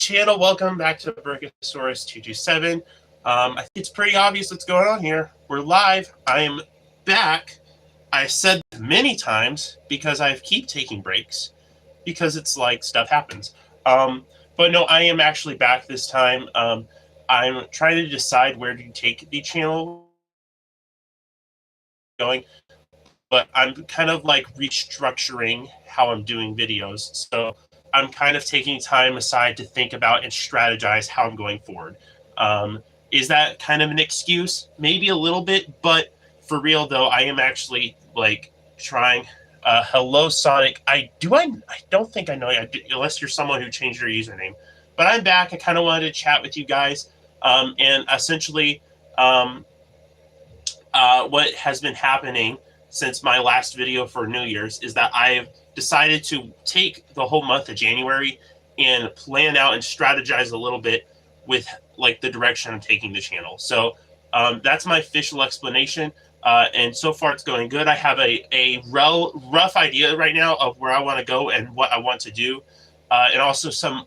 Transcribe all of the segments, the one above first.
channel. Welcome back to Brachiosaurus 227. I think it's pretty obvious what's going on here. We're live. I am back. I said many times because I keep taking breaks because it's like stuff happens. But no, I am actually back this time. I'm trying to decide where to take the channel going, but I'm kind of like restructuring how I'm doing videos. So I'm kind of taking time aside to think about and strategize how I'm going forward. Is that kind of an excuse? Maybe a little bit, but for real though, I am actually like trying. Hello, Sonic. I don't think I know you, unless you're someone who changed your username. But I'm back. I kind of wanted to chat with you guys, and essentially, what has been happening since my last video for New Year's is that I've decided to take the whole month of January and plan out and strategize a little bit with like the direction I'm taking the channel. So that's my official explanation. And so far it's going good. I have a rough idea right now of where I want to go and what I want to do. And also some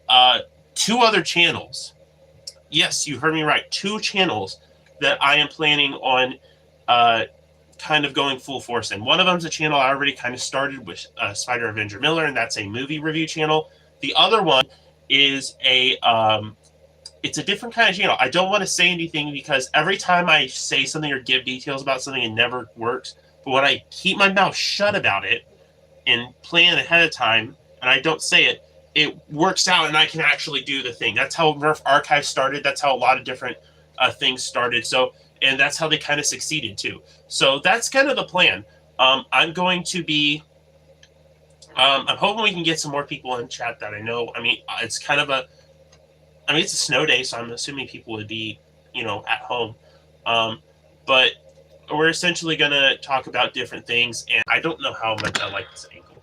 two other channels. Yes, you heard me right. Two channels that I am planning on kind of going full force in. One of them is a channel I already kind of started with Spider Avenger Miller, and that's a movie review channel. The other one is it's a different kind of channel. I don't want to say anything because every time I say something or give details about something, it never works. But when I keep my mouth shut about it and plan ahead of time, and I don't say it, it works out and I can actually do the thing. That's how Nerf Archive started. That's how a lot of different things started. And that's how they kind of succeeded too. So that's kind of the plan. I'm going to be. I'm hoping we can get some more people in chat that I know. I mean, it's kind of a. I mean, it's a snow day, so I'm assuming people would be, at home. But we're essentially going to talk about different things, and I don't know how much I like this angle.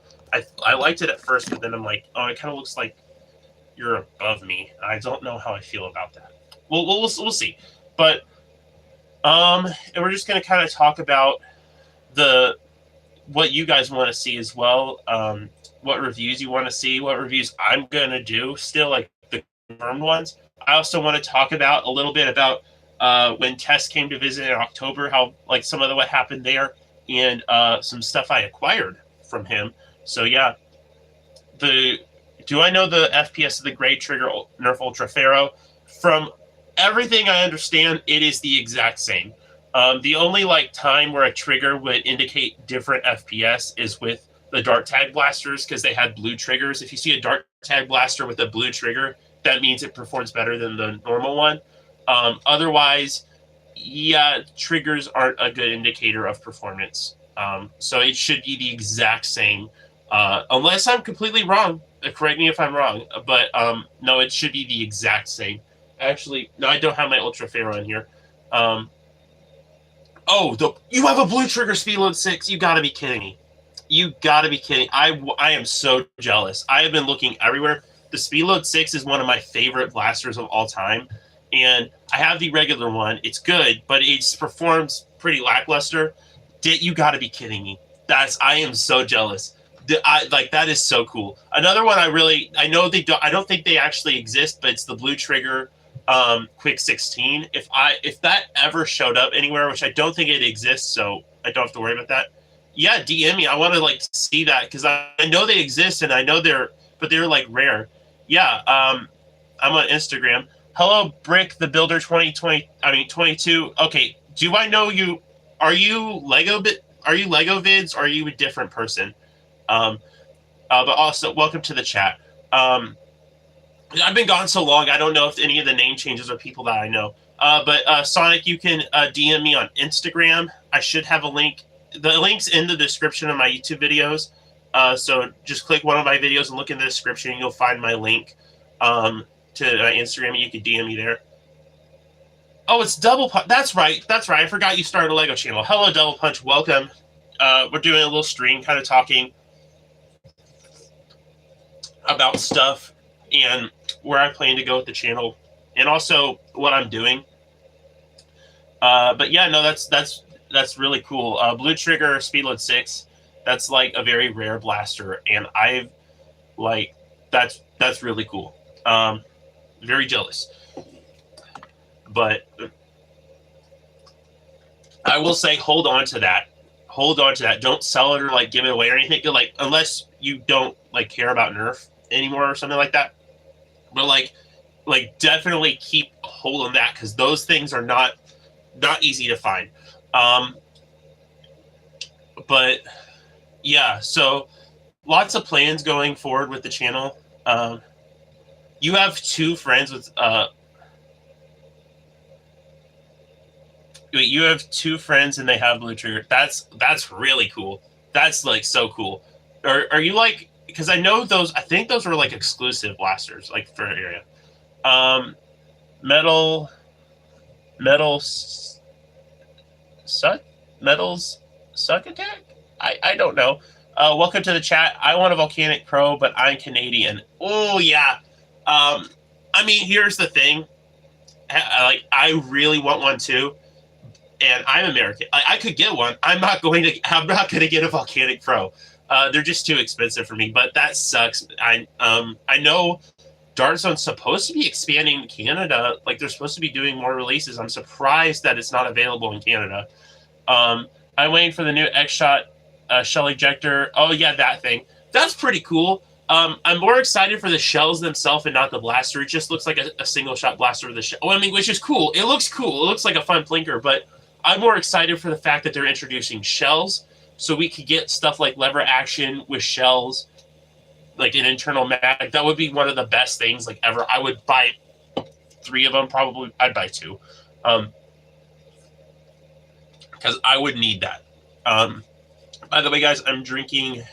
I liked it at first, but then I'm like, oh, it kind of looks like you're above me. I don't know how I feel about that. We'll see. But and we're just going to kind of talk about what you guys want to see as well. What reviews you want to see, what reviews I'm going to do still, like the confirmed ones. I also want to talk about a little bit about when Tess came to visit in October, how like some of what happened there, and some stuff I acquired from him. So yeah, do I know the FPS of the Gray Trigger Nerf Ultra Pharaoh? From everything I understand, it is the exact same. The only like time where a trigger would indicate different FPS is with the dart tag blasters because they had blue triggers. If you see a dart tag blaster with a blue trigger, that means it performs better than the normal one. Otherwise, yeah, triggers aren't a good indicator of performance. So it should be the exact same, unless I'm completely wrong. Correct me if I'm wrong, but no, it should be the exact same. Actually, no, I don't have my Ultra Pharaoh in here. You have a blue trigger speed load 6. You got to be kidding me. You got to be kidding. I am so jealous. I have been looking everywhere. The speed load 6 is one of my favorite blasters of all time. And I have the regular one. It's good, but it performs pretty lackluster. You got to be kidding me. I am so jealous. That is so cool. Another one I know they don't. I don't think they actually exist, but it's the blue trigger Quick 16. If that ever showed up anywhere, which I don't think it exists, so I don't have to worry about that. Yeah, DM me. I want to like see that because I know they exist and I know they're like rare. Yeah, I'm on Instagram. Hello, Brick the Builder 22. Okay, do I know you? Are you Lego Vids? Or are you a different person? But also welcome to the chat. I've been gone so long, I don't know if any of the name changes are people that I know. But Sonic, you can DM me on Instagram. I should have a link. The link's in the description of my YouTube videos. So just click one of my videos and look in the description, and you'll find my link to my Instagram, and you can DM me there. Oh, it's Double Punch. That's right. I forgot you started a Lego channel. Hello, Double Punch. Welcome. We're doing a little stream, kind of talking about stuff and where I plan to go with the channel, and also what I'm doing. But yeah, no, that's really cool. Blue Trigger Speedload 6. That's like a very rare blaster, and that's really cool. Very jealous. But I will say, hold on to that. Hold on to that. Don't sell it or like give it away or anything. Like unless you don't like care about Nerf anymore or something like that. But like definitely keep hold on that because those things are not easy to find. But yeah, so lots of plans going forward with the channel. You have 2 friends with wait, you have 2 friends and they have blue trigger. That's really cool. That's like so cool. Are you like, because I know those, I think those were like exclusive blasters like for an area. Metals suck attack. I don't know. Welcome to the chat. I want a Volcanic Pro, but I'm Canadian. Oh yeah. I mean, here's the thing. I really want one too, and I'm American. I could get one. I'm not going to get a Volcanic Pro. They're just too expensive for me. But that sucks. I know Dart Zone's supposed to be expanding in Canada. Like they're supposed to be doing more releases. I'm surprised that it's not available in Canada. I'm waiting for the new X-Shot shell ejector. Oh yeah, that thing. That's pretty cool. I'm more excited for the shells themselves and not the blaster. It just looks like a single shot blaster with a shell. Well, I mean, which is cool. It looks cool. It looks like a fun blinker, but I'm more excited for the fact that they're introducing shells so we could get stuff like lever action with shells, like an internal mag. That would be one of the best things like ever. I would buy 3 of them probably. I'd buy 2. Because I would need that. By the way, guys, I'm drinking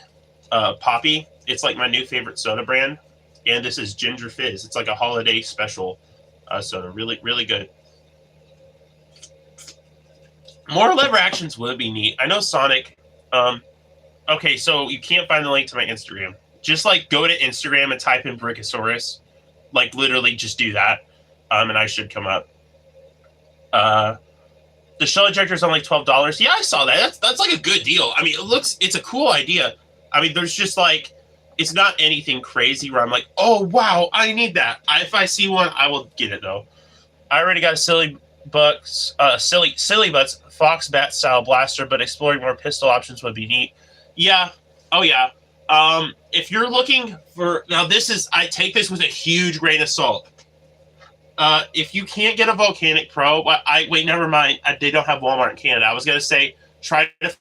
Poppy. It's like my new favorite soda brand, and this is Ginger Fizz. It's like a holiday special soda. Really, really good. More lever actions would be neat. I know Sonic. Okay, so you can't find the link to my Instagram. Just like go to Instagram and type in Brickosaurus. Like literally just do that, and I should come up. The shell ejector is only $12. Yeah, I saw that. That's like a good deal. I mean, it's a cool idea. I mean, there's just like, it's not anything crazy where I'm like, oh wow, I need that. If I see one, I will get it though. I already got a silly butts fox bat style blaster, but exploring more pistol options would be neat. Yeah. Oh yeah. If you're looking for, now this is, I take this with a huge grain of salt. If you can't get a Volcanic Pro, wait, never mind. They don't have Walmart in Canada. I was gonna say try to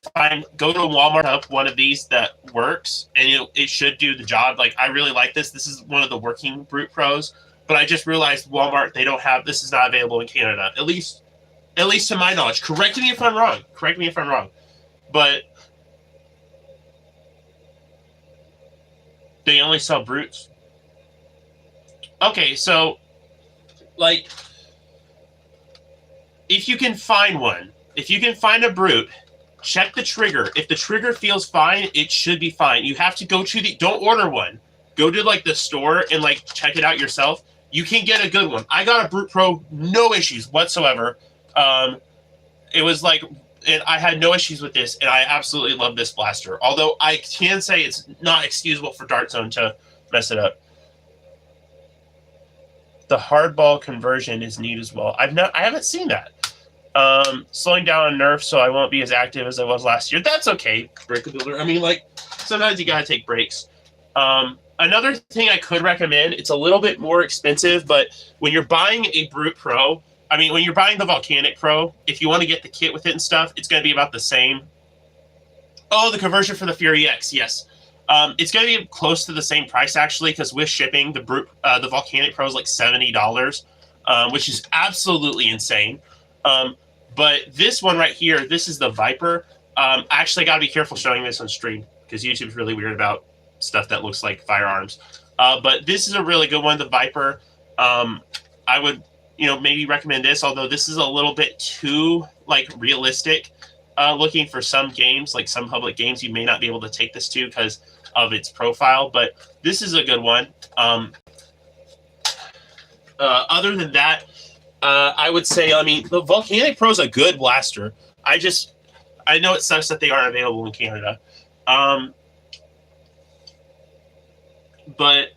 go to Walmart up one of these that works, and it should do the job. Like I really like this. This is one of the working Brute Pros, but I just realized Walmart they don't have. This is not available in Canada, at least to my knowledge. Correct me if I'm wrong. But they only sell Brutes. Okay, so like if you can find one, if you can find a Brute, check the trigger. If the trigger feels fine, it should be fine. You have to go to don't order one. Go to like the store and like check it out yourself. You can get a good one. I got a Brute Pro, no issues whatsoever. It was like, and I had no issues with this, and I absolutely love this blaster. Although I can say it's not excusable for Dart Zone to mess it up. The hardball conversion is neat as well. I haven't seen that. Slowing down on Nerf so I won't be as active as I was last year. That's okay, Brick Builder. I mean, like, sometimes you gotta take breaks. Another thing I could recommend, it's a little bit more expensive, but when you're buying a Brute Pro, I mean, when you're buying the Volcanic Pro, if you want to get the kit with it and stuff, it's going to be about the same. Oh, the conversion for the Fury X, yes. It's going to be close to the same price, actually, because with shipping, the Volcanic Pro is like $70, which is absolutely insane. But this one right here, this is the Viper. Actually, I got to be careful showing this on stream, because YouTube's really weird about stuff that looks like firearms. But this is a really good one, the Viper. I would, maybe recommend this, although this is a little bit too, like, realistic looking for some games, like some public games you may not be able to take this to because of its profile, but this is a good one. Other than that, I would say, I mean, the Volcanic Pro is a good blaster. I know it sucks that they aren't available in Canada. But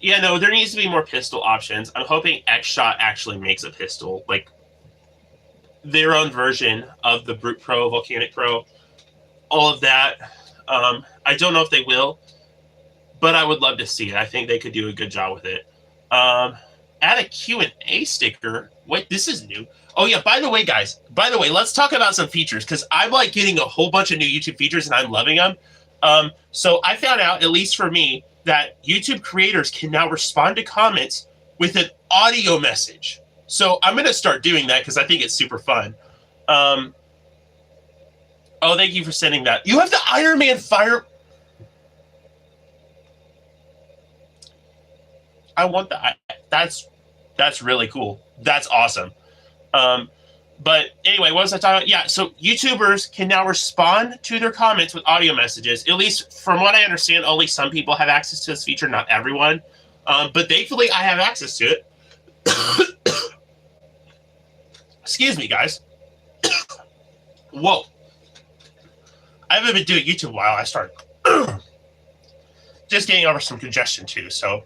Yeah, no, there needs to be more pistol options. I'm hoping X-Shot actually makes a pistol, like their own version of the Brute Pro, Volcanic Pro, all of that. I don't know if they will, but I would love to see it. I think they could do a good job with it. Add a Q&A sticker. Wait, this is new. Oh yeah, by the way, guys, let's talk about some features, because I'm like getting a whole bunch of new YouTube features and I'm loving them. So I found out, at least for me, that YouTube creators can now respond to comments with an audio message. So I'm going to start doing that because I think it's super fun. Oh, thank you for sending that. You have the Iron Man fire. I want that. That's really cool. That's awesome. But anyway, what was I talking about? Yeah, so YouTubers can now respond to their comments with audio messages. At least from what I understand, only some people have access to this feature, not everyone. But thankfully, I have access to it. Excuse me, guys. Whoa. I haven't been doing YouTube a while. I started just getting over some congestion too, so.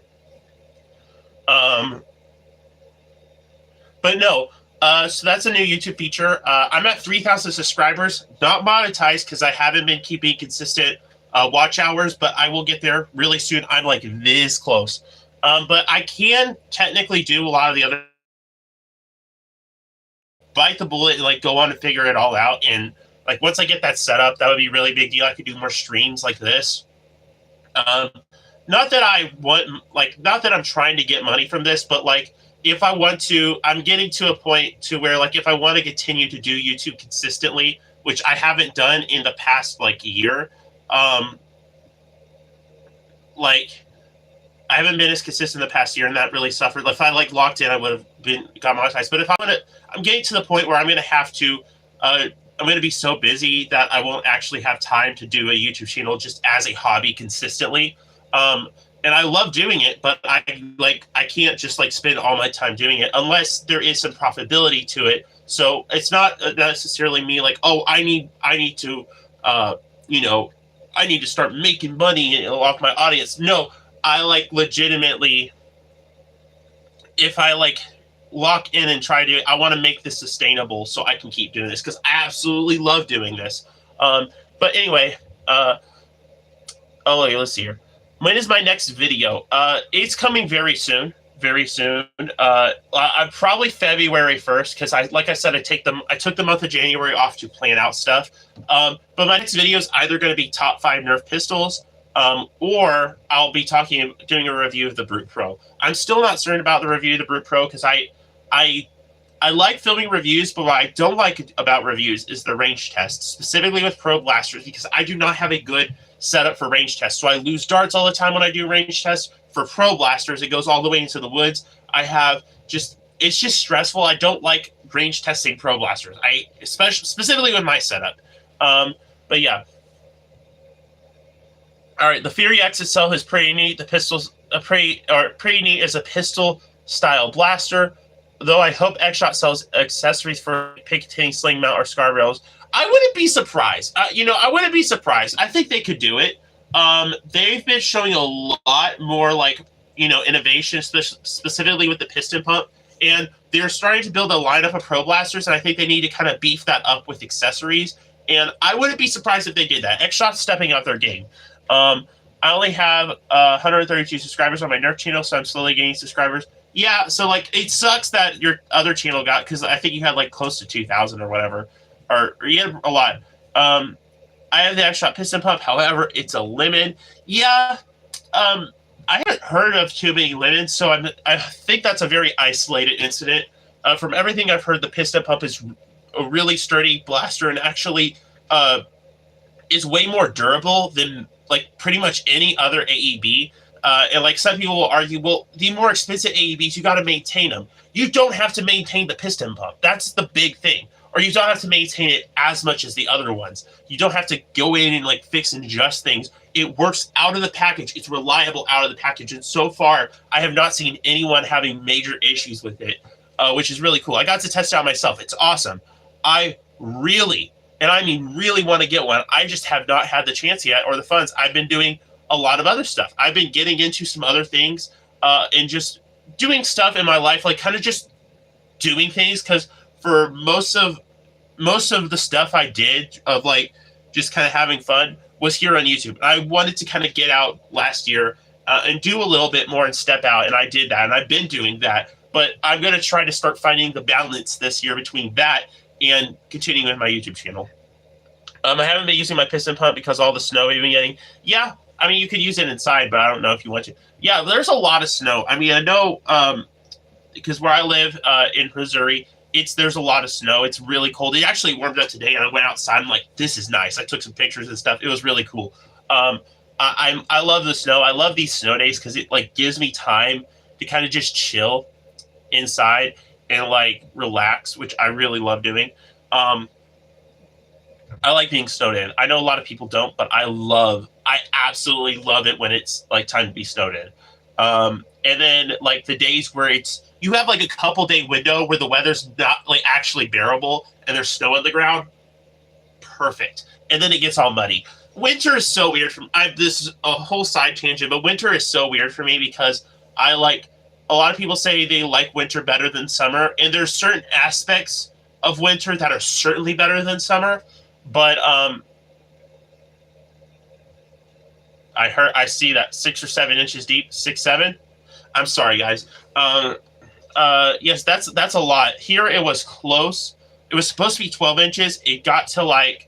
But no, so that's a new YouTube feature. I'm at 3,000 subscribers, not monetized because I haven't been keeping consistent watch hours, but I will get there really soon. I'm like this close. But I can technically do a lot of the other, bite the bullet and like go on and figure it all out. And like once I get that set up, that would be a really big deal. I could do more streams like this. Not that I want, like, not that I'm trying to get money from this, but like if I want to, I'm getting to a point to where like if I want to continue to do YouTube consistently, which I haven't done in the past like year, like I haven't been as consistent in the past year, and that really suffered. If I like locked in, I would have got monetized. But if I'm getting to the point where I'm going to have to, I'm going to be so busy that I won't actually have time to do a YouTube channel just as a hobby consistently. And I love doing it, but I can't just like spend all my time doing it unless there is some profitability to it. So it's not necessarily me like, oh, I need to, you know, I need to start making money off my audience. No, I like legitimately, if I like lock in and try to, I want to make this sustainable so I can keep doing this because I absolutely love doing this. But anyway, oh, let's see here. When is my next video? It's coming very soon. Very soon. I'm probably February 1st because like I said, I took the month of January off to plan out stuff. But my next video is either going to be top 5 Nerf pistols, or I'll be doing a review of the Brute Pro. I'm still not certain about the review of the Brute Pro because I like filming reviews, but what I don't like about reviews is the range tests, specifically with Pro Blasters, because I do not have a good setup for range tests. So I lose darts all the time when I do range tests. For Pro Blasters, it goes all the way into the woods. It's just stressful. I don't like range testing Pro Blasters. Specifically with my setup. But yeah. All right, the Fury X itself is pretty neat. The pistol's pretty neat as a pistol style blaster. Though I hope X-Shot sells accessories for Picatinny, sling mount, or scar rails. I wouldn't be surprised. I wouldn't be surprised. I think they could do it. They've been showing a lot more like, innovation, specifically with the piston pump. And they're starting to build a lineup of Pro Blasters, and I think they need to kind of beef that up with accessories. And I wouldn't be surprised if they did that. X-Shot's stepping up their game. I only have 132 subscribers on my Nerf channel, so I'm slowly gaining subscribers. Yeah, so like it sucks that your other channel got, because I think you had like close to 2,000 or whatever, or you had a lot. I have the X-Shot piston pump, however, it's a lemon. Yeah, I haven't heard of too many lemons, so I think that's a very isolated incident. From everything I've heard, the piston pump is a really sturdy blaster and actually is way more durable than like pretty much any other AEB. And like some people will argue, well, the more expensive AEBs, you got to maintain them. You don't have to maintain the piston pump. That's the big thing. Or you don't have to maintain it as much as the other ones. You don't have to go in and like fix and adjust things. It works out of the package. It's reliable out of the package. And so far, I have not seen anyone having major issues with it, which is really cool. I got to test it out myself. It's awesome. I really, and I mean really want to get one. I just have not had the chance yet or the funds. I've been doing a lot of other stuff. I've been getting into some other things. and just doing stuff in my life, like kind of just doing things. Because for most of the stuff I did of like just kind of having fun was here on YouTube. I wanted to kind of get out last year and do a little bit more and step out, and I did that, and I've been doing that. But I'm going to try to start finding the balance this year between that and continuing with my YouTube channel. I haven't been using my piston pump because all the snow we've been getting. Yeah, I mean, you could use it inside, but I don't know if you want to. Yeah, there's a lot of snow. I mean, I know because where I live in Missouri, there's a lot of snow. It's really cold. It actually warmed up today, and I went outside. I'm like, this is nice. I took some pictures and stuff. It was really cool. I love the snow. I love these snow days because it like gives me time to kind of just chill inside and like relax, which I really love doing. I like being snowed in. I know a lot of people don't, but I absolutely love it when it's like time to be snowed in. And then like the days where you have like a couple day window where the weather's not like actually bearable and there's snow on the ground. Perfect. And then it gets all muddy. Winter is so weird this is a whole side tangent, but winter is so weird for me because a lot of people say they like winter better than summer, and there's certain aspects of winter that are certainly better than summer. But I see that 6 or 7 inches deep, 6, 7. I'm sorry, guys. Yes, that's a lot. Here it was close. It was supposed to be 12 inches. It got to I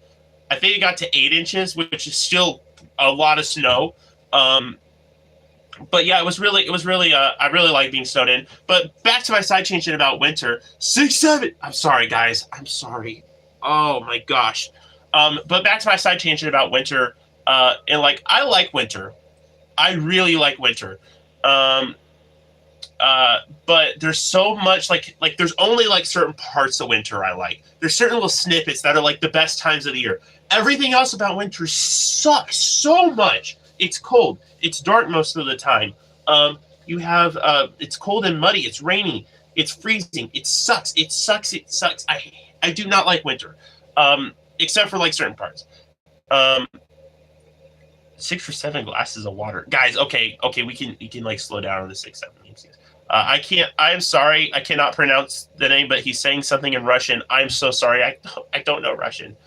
think it got to 8 inches, which is still a lot of snow. But yeah, it was really I really like being snowed in. But back to my side tangent about winter. 6, 7. I'm sorry, guys. I'm sorry. Oh my gosh. But back to my side tangent about winter. And like I like winter. I really like winter. But there's so much like there's only like certain parts of winter I like. There's certain little snippets that are like the best times of the year. Everything else about winter sucks so much. It's cold. It's dark most of the time. You have it's cold and muddy. It's rainy. It's freezing. It sucks. It sucks. It sucks. I do not like winter, except for like certain parts. 6 or 7 glasses of water, guys. Okay, we can like slow down on the 6, 7 names. I can't. I am sorry. I cannot pronounce the name, but he's saying something in Russian. I'm so sorry. I don't know Russian.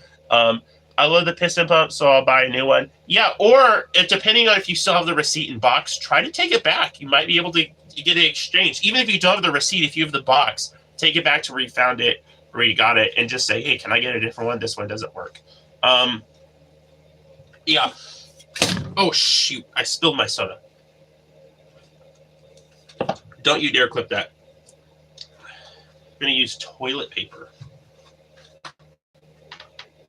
I love the piston pump, so I'll buy a new one. Yeah, or depending on if you still have the receipt in box, try to take it back. You might be able to get it exchanged. Even if you don't have the receipt, if you have the box, take it back to where you found it, where you got it, and just say, hey, can I get a different one? This one doesn't work. Yeah. Oh, shoot. I spilled my soda. Don't you dare clip that. I'm going to use toilet paper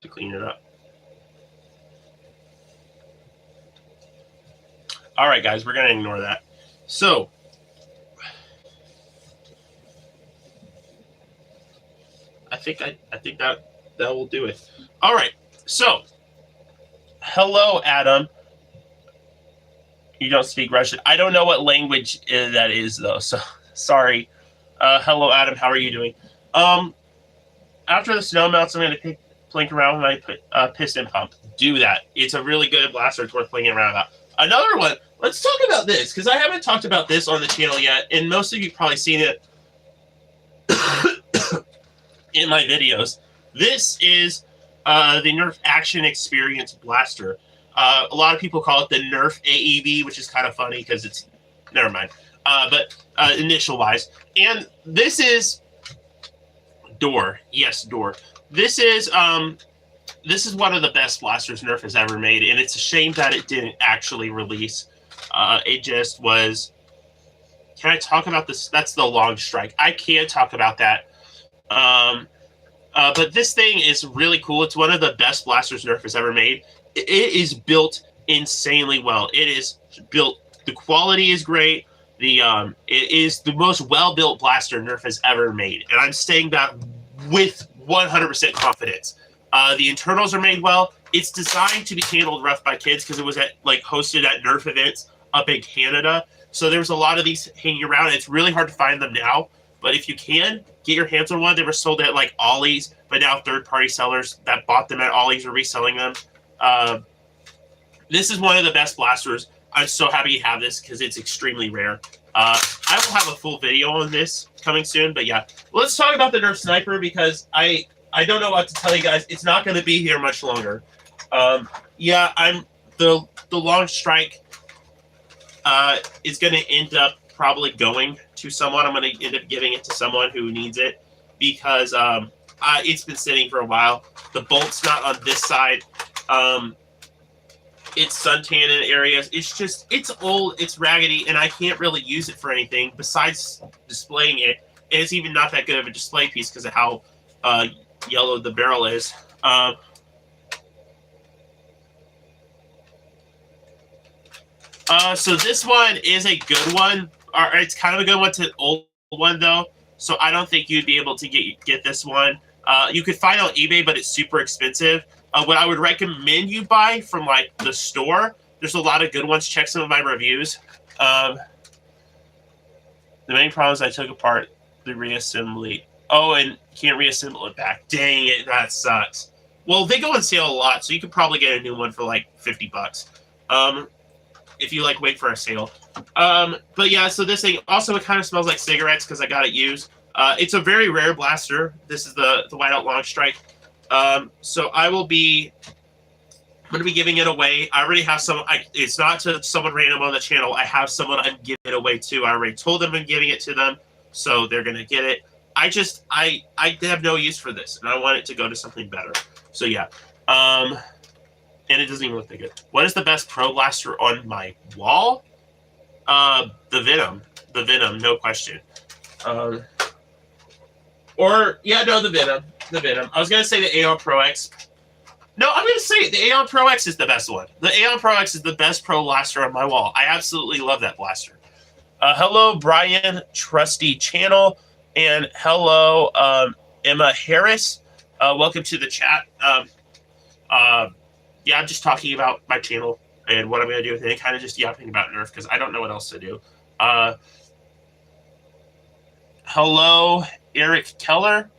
to clean it up. All right, guys, we're going to ignore that. So, I think that will do it. All right. So, hello, Adam. You don't speak Russian. I don't know what language that is, though. So, sorry. Hello, Adam. How are you doing? After the snow melts, I'm going to plink around with my piston pump. Do that. It's a really good blaster. It's worth playing around about. Another one. Let's talk about this, because I haven't talked about this on the channel yet, and most of you probably seen it in my videos. This is the Nerf Action Experience Blaster. A lot of people call it the Nerf AEV, which is kind of funny because it's never mind. But initial-wise, and this is Door. Yes, Door. This is one of the best blasters Nerf has ever made, and it's a shame that it didn't actually release. It just was. Can I talk about this? That's the long strike. I can't talk about that. But this thing is really cool. It's one of the best blasters Nerf has ever made. It is built insanely well. It is built. The quality is great. It is the most well-built blaster Nerf has ever made, and I'm saying that with 100% confidence. The internals are made well. It's designed to be handled rough by kids because it was hosted at Nerf events up in Canada. So there's a lot of these hanging around. It's really hard to find them now, but if you can, get your hands on one. They were sold at like Ollie's, but now third-party sellers that bought them at Ollie's are reselling them. This is one of the best blasters. I'm so happy to have this because it's extremely rare. I will have a full video on this coming soon, but yeah. Let's talk about the Nerf Sniper because I don't know what to tell you guys. It's not going to be here much longer. Yeah, the long strike is going to end up probably going to someone. I'm going to end up giving it to someone who needs it because it's been sitting for a while. The bolt's not on this side. It's suntan in areas. It's old, it's raggedy, and I can't really use it for anything besides displaying it. And it's even not that good of a display piece because of how yellow the barrel is. So this one is a good one. It's kind of a good one to an old one, though. So I don't think you'd be able to get this one. You could find it on eBay, but it's super expensive. What I would recommend you buy from like the store, there's a lot of good ones. Check some of my reviews. The main problem is I took apart the reassembly. Oh, and can't reassemble it back. Dang it, that sucks. Well, they go on sale a lot, so you could probably get a new one for like $50. If you like wait for a sale. But yeah, so this thing also it kind of smells like cigarettes because I got it used. It's a very rare blaster. This is the Whiteout Long Strike. So I'm going to be giving it away. I already have some. It's not to someone random on the channel. I have someone I'm giving it away to. I already told them I'm giving it to them, so they're going to get it. I have no use for this, and I want it to go to something better. So yeah. And it doesn't even look that good. What is the best Pro Blaster on my wall? The Venom. The Venom, no question. The Venom. The Venom. I was going to say the Aeon Pro X. No, I'm going to say the Aeon Pro X is the best one. The Aeon Pro X is the best Pro Blaster on my wall. I absolutely love that blaster. Hello, Brian, Trusty Channel. And hello, Emma Harris. Welcome to the chat. Yeah, I'm just talking about my channel and what I'm going to do with it, and kind of just yapping about Nerf because I don't know what else to do. Hello, Eric Keller.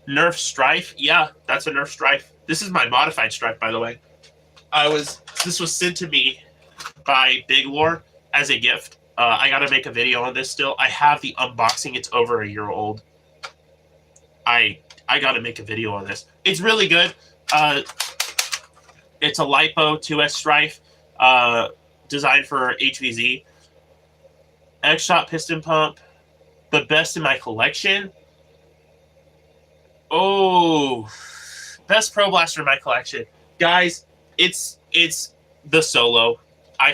Nerf Strife. Yeah, that's a Nerf Strife. This is my modified Strife, by the way. This was sent to me by Big Lore as a gift. I got to make a video on this still. I have the unboxing. It's over a year old. I got to make a video on this. It's really good. It's a LiPo 2S Strife designed for HVZ. X-Shot piston pump. The best in my collection. Oh, best Pro Blaster in my collection. Guys, it's the Solo. I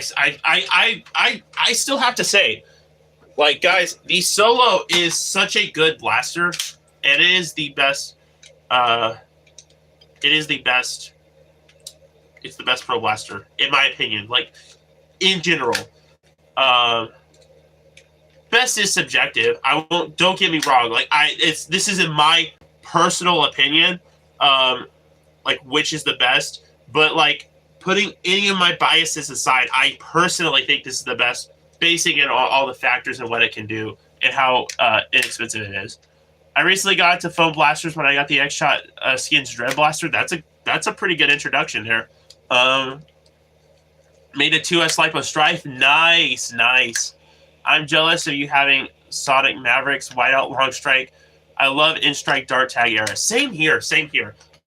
still have to say, like, guys, the Solo is such a good blaster. And it is the best. It's the best Pro Blaster, in my opinion. Like, in general. Best is subjective. Don't get me wrong. Like, this is in my personal opinion, like, which is the best. But, like, putting any of my biases aside, I personally think this is the best, basing it on all the factors and what it can do and how inexpensive it is. I recently got into foam blasters when I got the X-Shot Skins Dread Blaster. That's a pretty good introduction there. Made a 2S LiPo Strife. Nice. I'm jealous of you having Sonic Mavericks, Whiteout Long Strike. I love In-Strike Dart Tag era. Same here.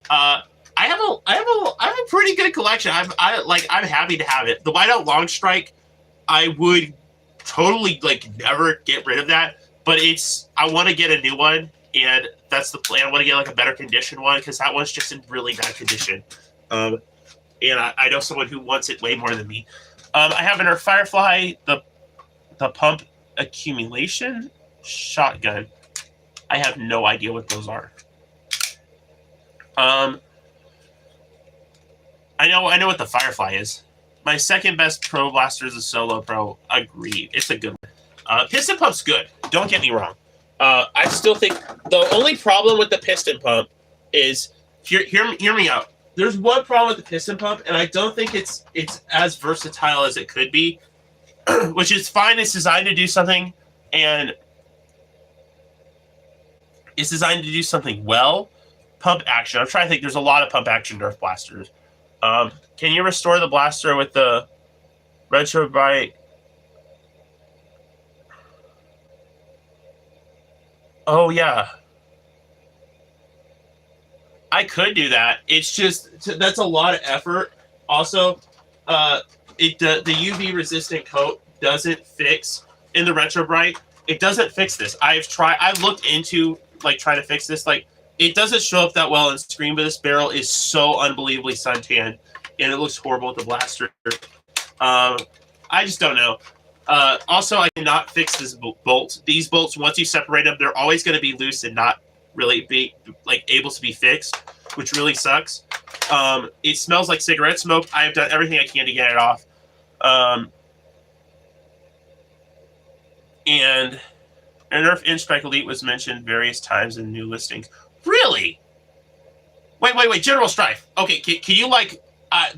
I have a pretty good collection. I'm happy to have it. The Whiteout Long Strike, I would totally never get rid of that. But I want to get a new one, and that's the plan. I want to get like a better condition one because that one's just in really bad condition. And I know someone who wants it way more than me. I have an Nerf Firefly, the pump accumulation shotgun. I have no idea what those are. I know what the Firefly is. My second best Pro Blaster is a Solo Pro. Agreed. It's a good one. Piston pump's good. Don't get me wrong. I still think the only problem with the piston pump is hear me out. There's one problem with the piston pump, and I don't think it's as versatile as it could be, which is fine. It's designed to do something, and it's designed to do something well. Pump action. I'm trying to think. There's a lot of pump action Nerf blasters. Can you restore the blaster with the retro bright? Oh yeah, I could do that. It's just that's a lot of effort. Also, uh, the UV resistant coat doesn't fix in the retro bright. It doesn't fix this. I've tried. I've looked into like trying to fix this. Like it doesn't show up that well on screen, but this barrel is so unbelievably suntanned, and it looks horrible with the blaster. I just don't know. Also, I cannot fix this bolt. These bolts, once you separate them, they're always going to be loose and not really be like able to be fixed, which really sucks. It smells like cigarette smoke. I have done everything I can to get it off. And Nerf Instrike Elite was mentioned various times in new listings. Really? Wait. General Strife. Okay, can you like?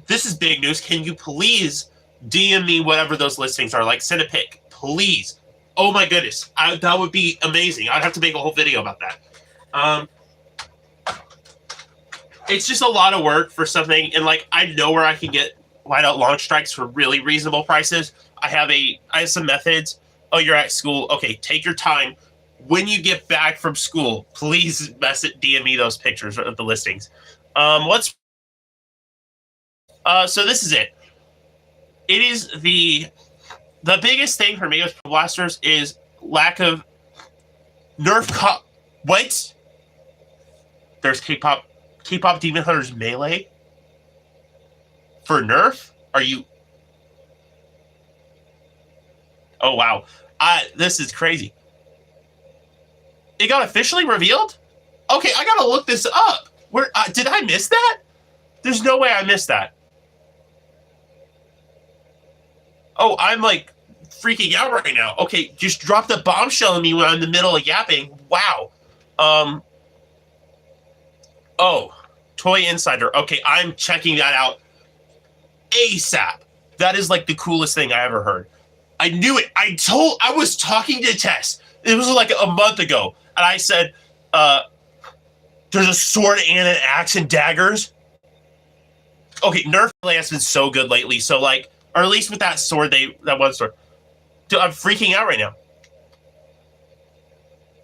This is big news. Can you please DM me whatever those listings are? Like, send a pic, please. Oh my goodness, that would be amazing. I'd have to make a whole video about that. It's just a lot of work for something, and like I know where I can get whiteout launch strikes for really reasonable prices. I have some methods. Oh, you're at school. Okay, take your time. When you get back from school, please DM me those pictures of the listings. So this is it. It is the biggest thing for me with blasters is lack of Nerf. What? There's K-pop Demon Hunters Melee for Nerf. Are you? Oh wow, this is crazy. It got officially revealed? Okay, I gotta look this up. Where did I miss that? There's no way I missed that. Oh, I'm like freaking out right now. Okay, just dropped a bombshell on me when I'm in the middle of yapping. Wow. Oh, Toy Insider. Okay, I'm checking that out ASAP. That is like the coolest thing I ever heard. I knew it. I was talking to Tess. It was like a month ago. And I said, there's a sword and an axe and daggers. Okay, Nerf has been so good lately. So like, or at least with that sword, that one sword. Dude, I'm freaking out right now.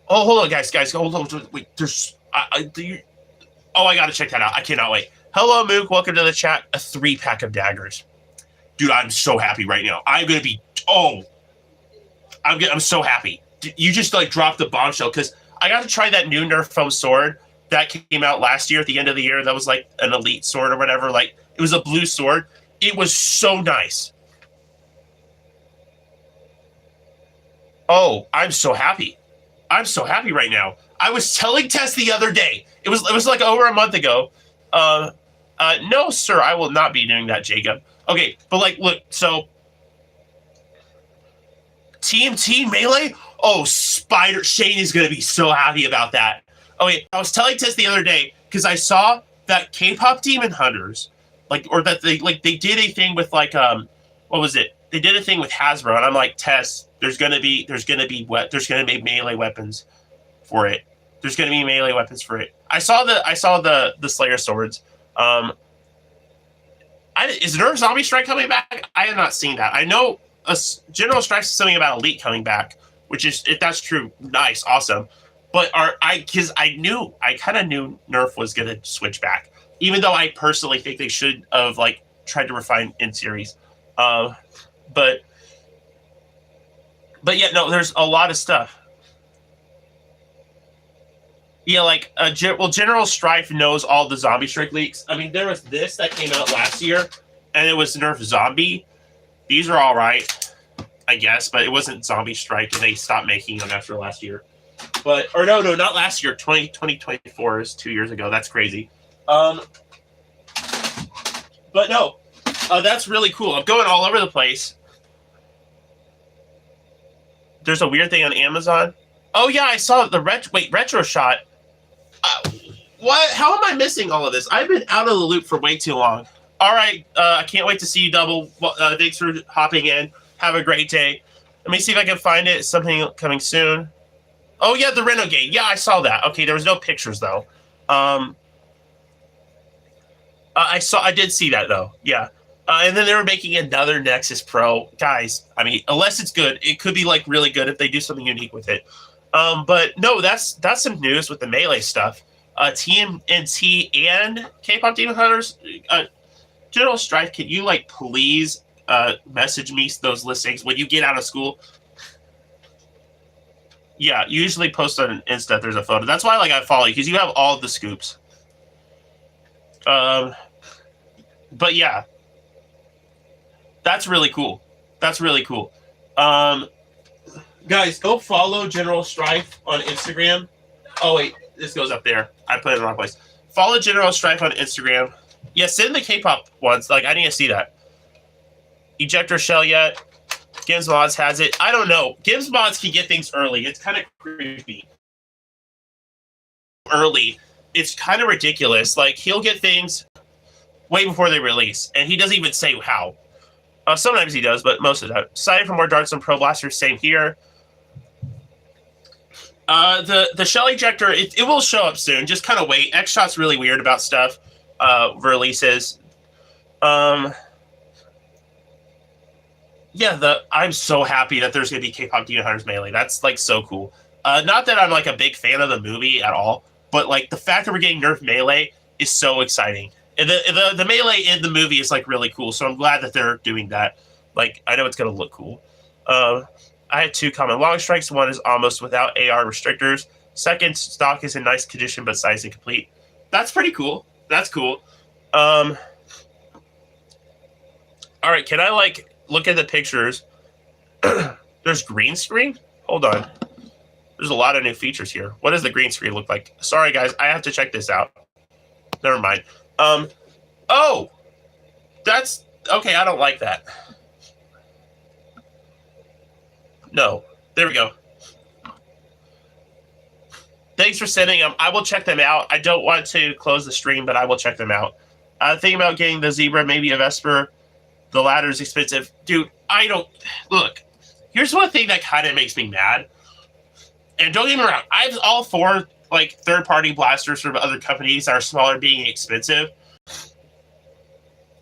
Oh, hold on, guys. Hold on. Wait, there's... Oh, I gotta check that out. I cannot wait. Hello, Mook. Welcome to the chat. A 3-pack of daggers. Dude, I'm so happy right now. I'm gonna be... Oh. I'm so happy. You just, like, dropped the bombshell, because I got to try that new Nerf foam sword that came out last year at the end of the year. That was, like, an elite sword or whatever. Like, it was a blue sword. It was so nice. Oh, I'm so happy. I'm so happy right now. I was telling Tess the other day. It was like over a month ago. No, sir, I will not be doing that, Jacob. Okay, but like, look, so TMT Melee? Oh, Shane is gonna be so happy about that. Okay, I was telling Tess the other day because I saw that K-pop Demon Hunters, like, or that they did a thing with like what was it? They did a thing with Hasbro, and I'm like, Tess, there's gonna be melee weapons for it. There's gonna be melee weapons for it. I saw the Slayer swords. Is Nerf Zombie Strike coming back? I have not seen that. I know General Strike is something about Elite coming back, which is, if that's true, nice, awesome. But because I kind of knew Nerf was gonna switch back, even though I personally think they should have like tried to refine in series. But yeah, no, there's a lot of stuff. Yeah, like General Strife knows all the Zombie Strike leaks. I mean, there was this that came out last year, and it was Nerf Zombie. These are all right, I guess, but it wasn't Zombie Strike, and they stopped making them after last year. But no, not last year. 2024 is 2 years ago. That's crazy. But no, that's really cool. I'm going all over the place. There's a weird thing on Amazon. Oh yeah, I saw the retro shot. What? How am I missing all of this? I've been out of the loop for way too long. All right, I can't wait to see you, Double. Thanks for hopping in. Have a great day. Let me see if I can find it. Something coming soon. Oh yeah, the Renegade. Yeah, I saw that. Okay, there was no pictures though. I did see that though. Yeah. And then they were making another Nexus Pro. Guys, I mean, unless it's good, it could be like really good if they do something unique with it. But no, that's some news with the Melee stuff. TMNT and K-pop Demon Hunters, General Strife, can you like please message me those listings when you get out of school? Yeah, you usually post on Insta. There's a photo. That's why like I follow you, because you have all the scoops. But yeah, that's really cool. That's really cool. Guys, go follow General Strife on Instagram. Oh wait, this goes up there. I put it in the wrong place. Follow General Strife on Instagram. Yeah, send the K-pop ones. Like, I need to see that. Ejector shell yet? Gibbs Mods has it. I don't know. Gibbs Mods can get things early. It's kind of creepy. Early. It's kind of ridiculous. Like, he'll get things way before they release, and he doesn't even say how. Sometimes he does, but most of the time. Excited for more darts and Pro Blasters. Same here. The shell ejector, it will show up soon. Just kind of wait. X-Shot's really weird about stuff. Releases. Yeah, I'm so happy that there's going to be K-pop Demon Hunters Melee. That's, like, so cool. Not that I'm, like, a big fan of the movie at all, but, like, the fact that we're getting Nerf Melee is so exciting. And the Melee in the movie is, like, really cool, so I'm glad that they're doing that. Like, I know it's going to look cool. I had 2 common long strikes. One is almost without AR restrictors. Second, stock is in nice condition, but size incomplete. That's pretty cool. That's cool. All right, can I, like, look at the pictures? There's green screen? Hold on. There's a lot of new features here. What does the green screen look like? Sorry, guys. I have to check this out. Never mind. Oh! That's... Okay, I don't like that. No. There we go. Thanks for sending them. I will check them out. I don't want to close the stream, but I will check them out. Thinking about getting the Zebra, maybe a Vesper. The latter is expensive. Dude, I don't... Look, here's one thing that kind of makes me mad. And don't get me wrong, I have all 4 like third-party blasters from other companies that are smaller being expensive.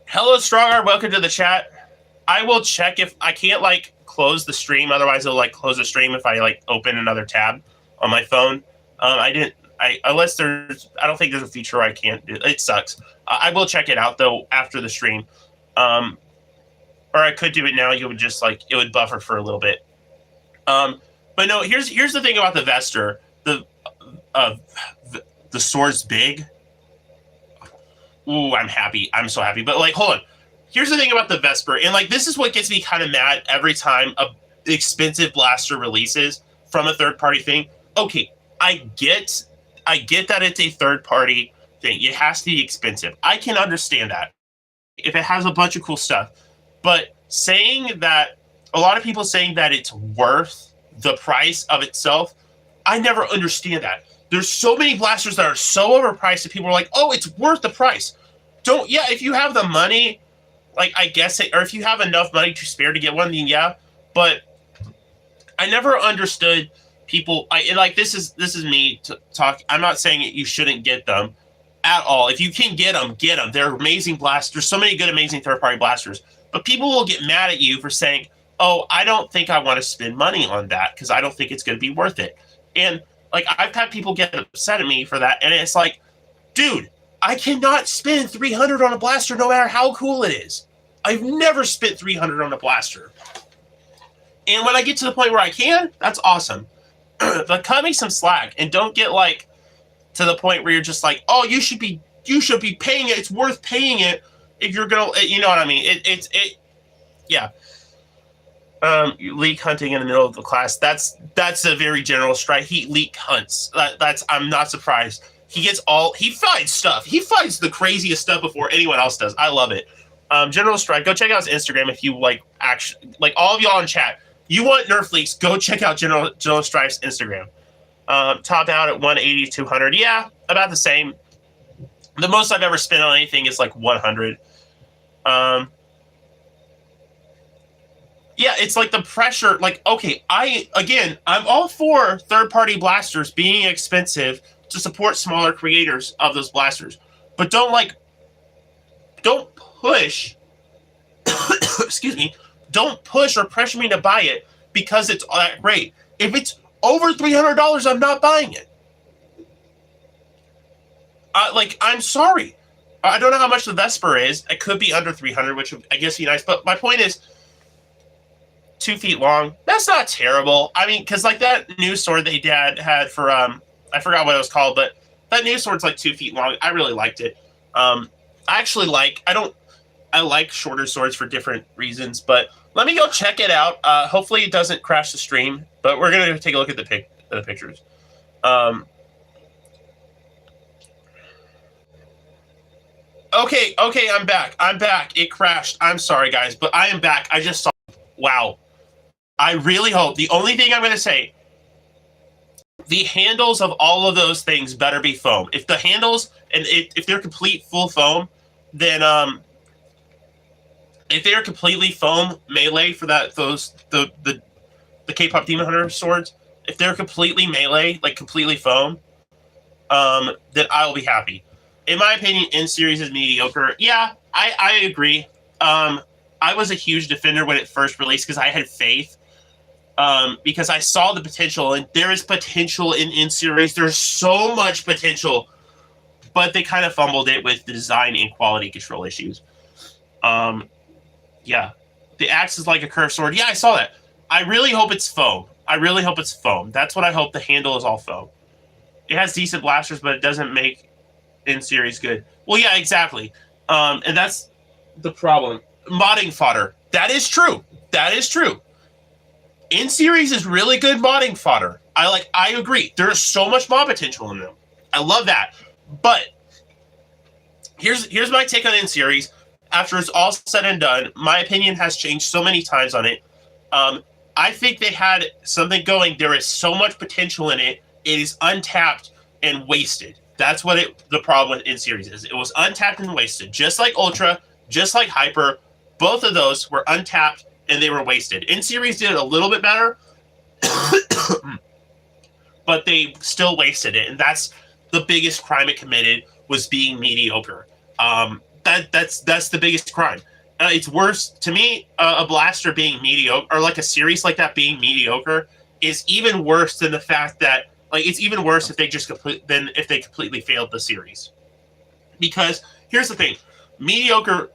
Hello, Strongar. Welcome to the chat. I will check if... I can't, like, close the stream. Otherwise, it'll, like, close the stream if I, like, open another tab on my phone. Unless there's... I don't think there's a feature where I can't do it. It sucks. I will check it out, though, after the stream. Or I could do it now. You would just, like... It would buffer for a little bit. But no, here's the thing about the Vester. The sword's big. Ooh, I'm happy. I'm so happy. But, like, hold on. Here's the thing about the Vesper. And, like, this is what gets me kind of mad every time a expensive blaster releases from a third-party thing. Okay, I get that it's a third-party thing. It has to be expensive. I can understand that if it has a bunch of cool stuff. But saying that, a lot of people saying that it's worth the price of itself, I never understand that. There's so many blasters that are so overpriced that people are like, oh, it's worth the price. Yeah, if you have the money, like, I guess it, or if you have enough money to spare to get one, then yeah. But I never understood people, this is me to talk. I'm not saying you shouldn't get them at all. If you can get them, get them. They're amazing blasters. There's so many good, amazing third-party blasters. But people will get mad at you for saying, oh, I don't think I want to spend money on that because I don't think it's going to be worth it. And, like, I've had people get upset at me for that. And it's like, dude, I cannot spend $300 on a blaster no matter how cool it is. I've never spent $300 on a blaster. And when I get to the point where I can, that's awesome. But cut me some slack and don't get, like, to the point where you're just like, oh, you should be paying it. It's worth paying it if you're going to, you know what I mean? Yeah. Leak hunting in the middle of the class. That's a very general strike. He leak hunts. I'm not surprised. He finds stuff. He finds the craziest stuff before anyone else does. I love it. General Strike, go check out his Instagram if you all of y'all in chat. You want Nerf leaks, go check out General Strike's Instagram. Top out at 180, 200. Yeah, about the same. The most I've ever spent on anything is like 100. Yeah, it's like the pressure. Like, okay, I'm all for third-party blasters being expensive to support smaller creators of those blasters, but don't push. Excuse me. Don't push or pressure me to buy it because it's that great. If it's Over $300, I'm not buying it. I'm sorry. I don't know how much the Vesper is. It could be under 300, which I guess be nice. But my point is, 2 feet long. That's not terrible. I mean, because like that new sword they had for I forgot what it was called, but that new sword's like 2 feet long. I really liked it. I like shorter swords for different reasons, but let me go check it out. Hopefully it doesn't crash the stream, but we're gonna take a look at the pictures. Okay, I'm back. It crashed. I'm sorry, guys, but I am back. I just saw. Wow. I really hope. The only thing I'm going to say, the handles of all of those things better be foam. If the handles, and if they're complete full foam, then if they're completely foam melee for the K-pop Demon Hunter swords, if they're completely melee, like completely foam, then I will be happy. In my opinion, N-Series is mediocre. Yeah, I agree. I was a huge defender when it first released because I had faith. Because I saw the potential, and there is potential in N-Series. There's so much potential, but they kind of fumbled it with the design and quality control issues. Yeah, the axe is like a curved sword. Yeah, I saw that. I really hope it's foam. That's what I hope. The handle is all foam. It has decent blasters, but it doesn't make N-Series good. Well, yeah, exactly. And that's the problem. Modding fodder. That is true. N-Series is really good modding fodder. I agree. There is so much mod potential in them. I love that. But here's my take on N-Series. After it's all said and done, my opinion has changed so many times on it. I think they had something going. There is so much potential in it. It is untapped and wasted. That's what the problem with N-Series is. It was untapped and wasted. Just like Ultra, just like Hyper, both of those were untapped and they were wasted. N-Series did it a little bit better, but they still wasted it. And that's the biggest crime it committed, was being mediocre. That's the biggest crime. It's worse to me. A blaster being mediocre, or like a series like that being mediocre, is even worse than the fact that it's even worse if they just completely failed the series. Because here's the thing: mediocre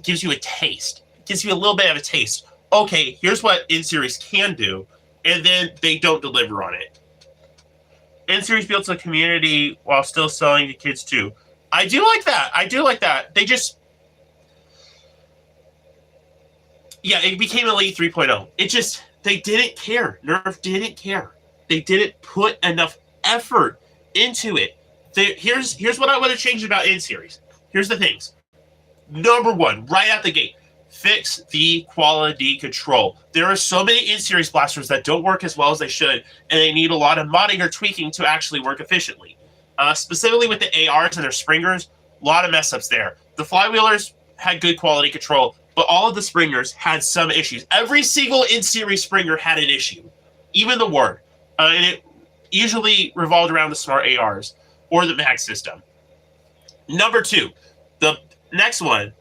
gives you a taste, gives you a little bit of a taste. Okay, here's what N-Series can do, and then they don't deliver on it. N-Series builds a community while still selling to kids too. I do like that. They just... Yeah, it became Elite 3.0. It just... They didn't care. Nerf didn't care. They didn't put enough effort into it. Here's what I would have changed about N-Series. Here's the things. Number one, right out the gate, fix the quality control. There are so many N-Series blasters that don't work as well as they should, and they need a lot of modding or tweaking to actually work efficiently. Specifically with the ARs and their springers, a lot of mess-ups there. The flywheelers had good quality control, but all of the springers had some issues. Every single N-Series springer had an issue, even the Ward. And it usually revolved around the smart ARs or the mag system. Number two, the next one,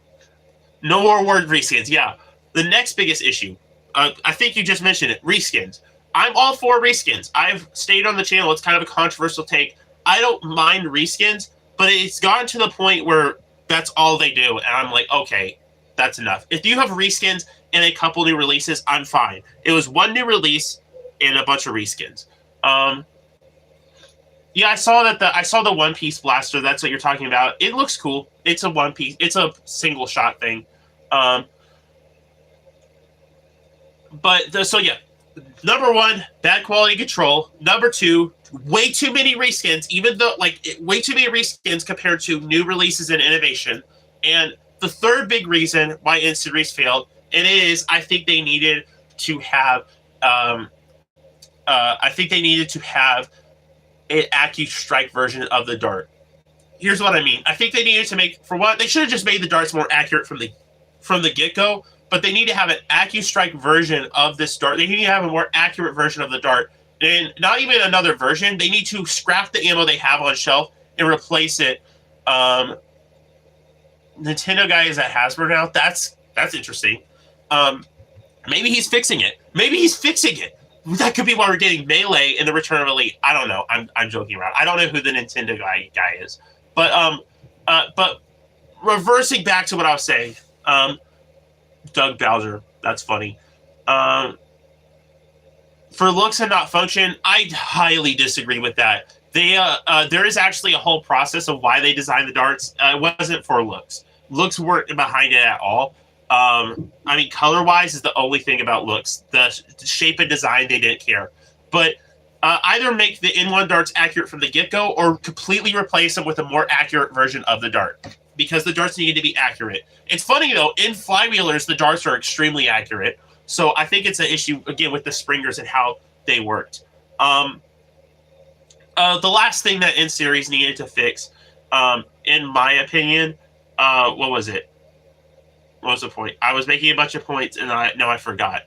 no more Ward reskins. Yeah, the next biggest issue, I think you just mentioned it, reskins. I'm all for reskins. I've stayed on the channel. It's kind of a controversial take. I don't mind reskins, but it's gotten to the point where that's all they do, and I'm like, okay, that's enough. If you have reskins and a couple new releases, I'm fine. It was one new release and a bunch of reskins. Yeah, I saw the One Piece blaster. That's what you're talking about. It looks cool. It's a One Piece. It's a single shot thing. So yeah, number one, bad quality control. Number two, way too many reskins, way too many reskins compared to new releases and innovation. And the third big reason why N-Series failed, and it is, I think they needed to have, an AccuStrike version of the dart. Here's what I mean. I think they needed to make, for one, they should have just made the darts more accurate from the get-go, but they need to have an AccuStrike version of this dart. They need to have a more accurate version of the dart. And not even another version. They need to scrap the ammo they have on shelf and replace it. Nintendo guy is at Hasbro now. That's interesting. Maybe he's fixing it. that could be why we're getting Melee in the Return of Elite. I don't know. I'm joking around. I don't know who the Nintendo guy is, but reversing back to what I was saying, Doug Bowser. That's funny. For looks and not function, I highly disagree with that. There is actually a whole process of why they designed the darts. It wasn't for looks. Looks weren't behind it at all. I mean, color-wise is the only thing about looks. The shape and design, they didn't care. But either make the N1 darts accurate from the get-go or completely replace them with a more accurate version of the dart, because the darts needed to be accurate. It's funny, though, in flywheelers, the darts are extremely accurate. So I think it's an issue, again, with the springers and how they worked. The last thing that N-Series needed to fix, in my opinion, what was it? What was the point? I was making a bunch of points, and I forgot.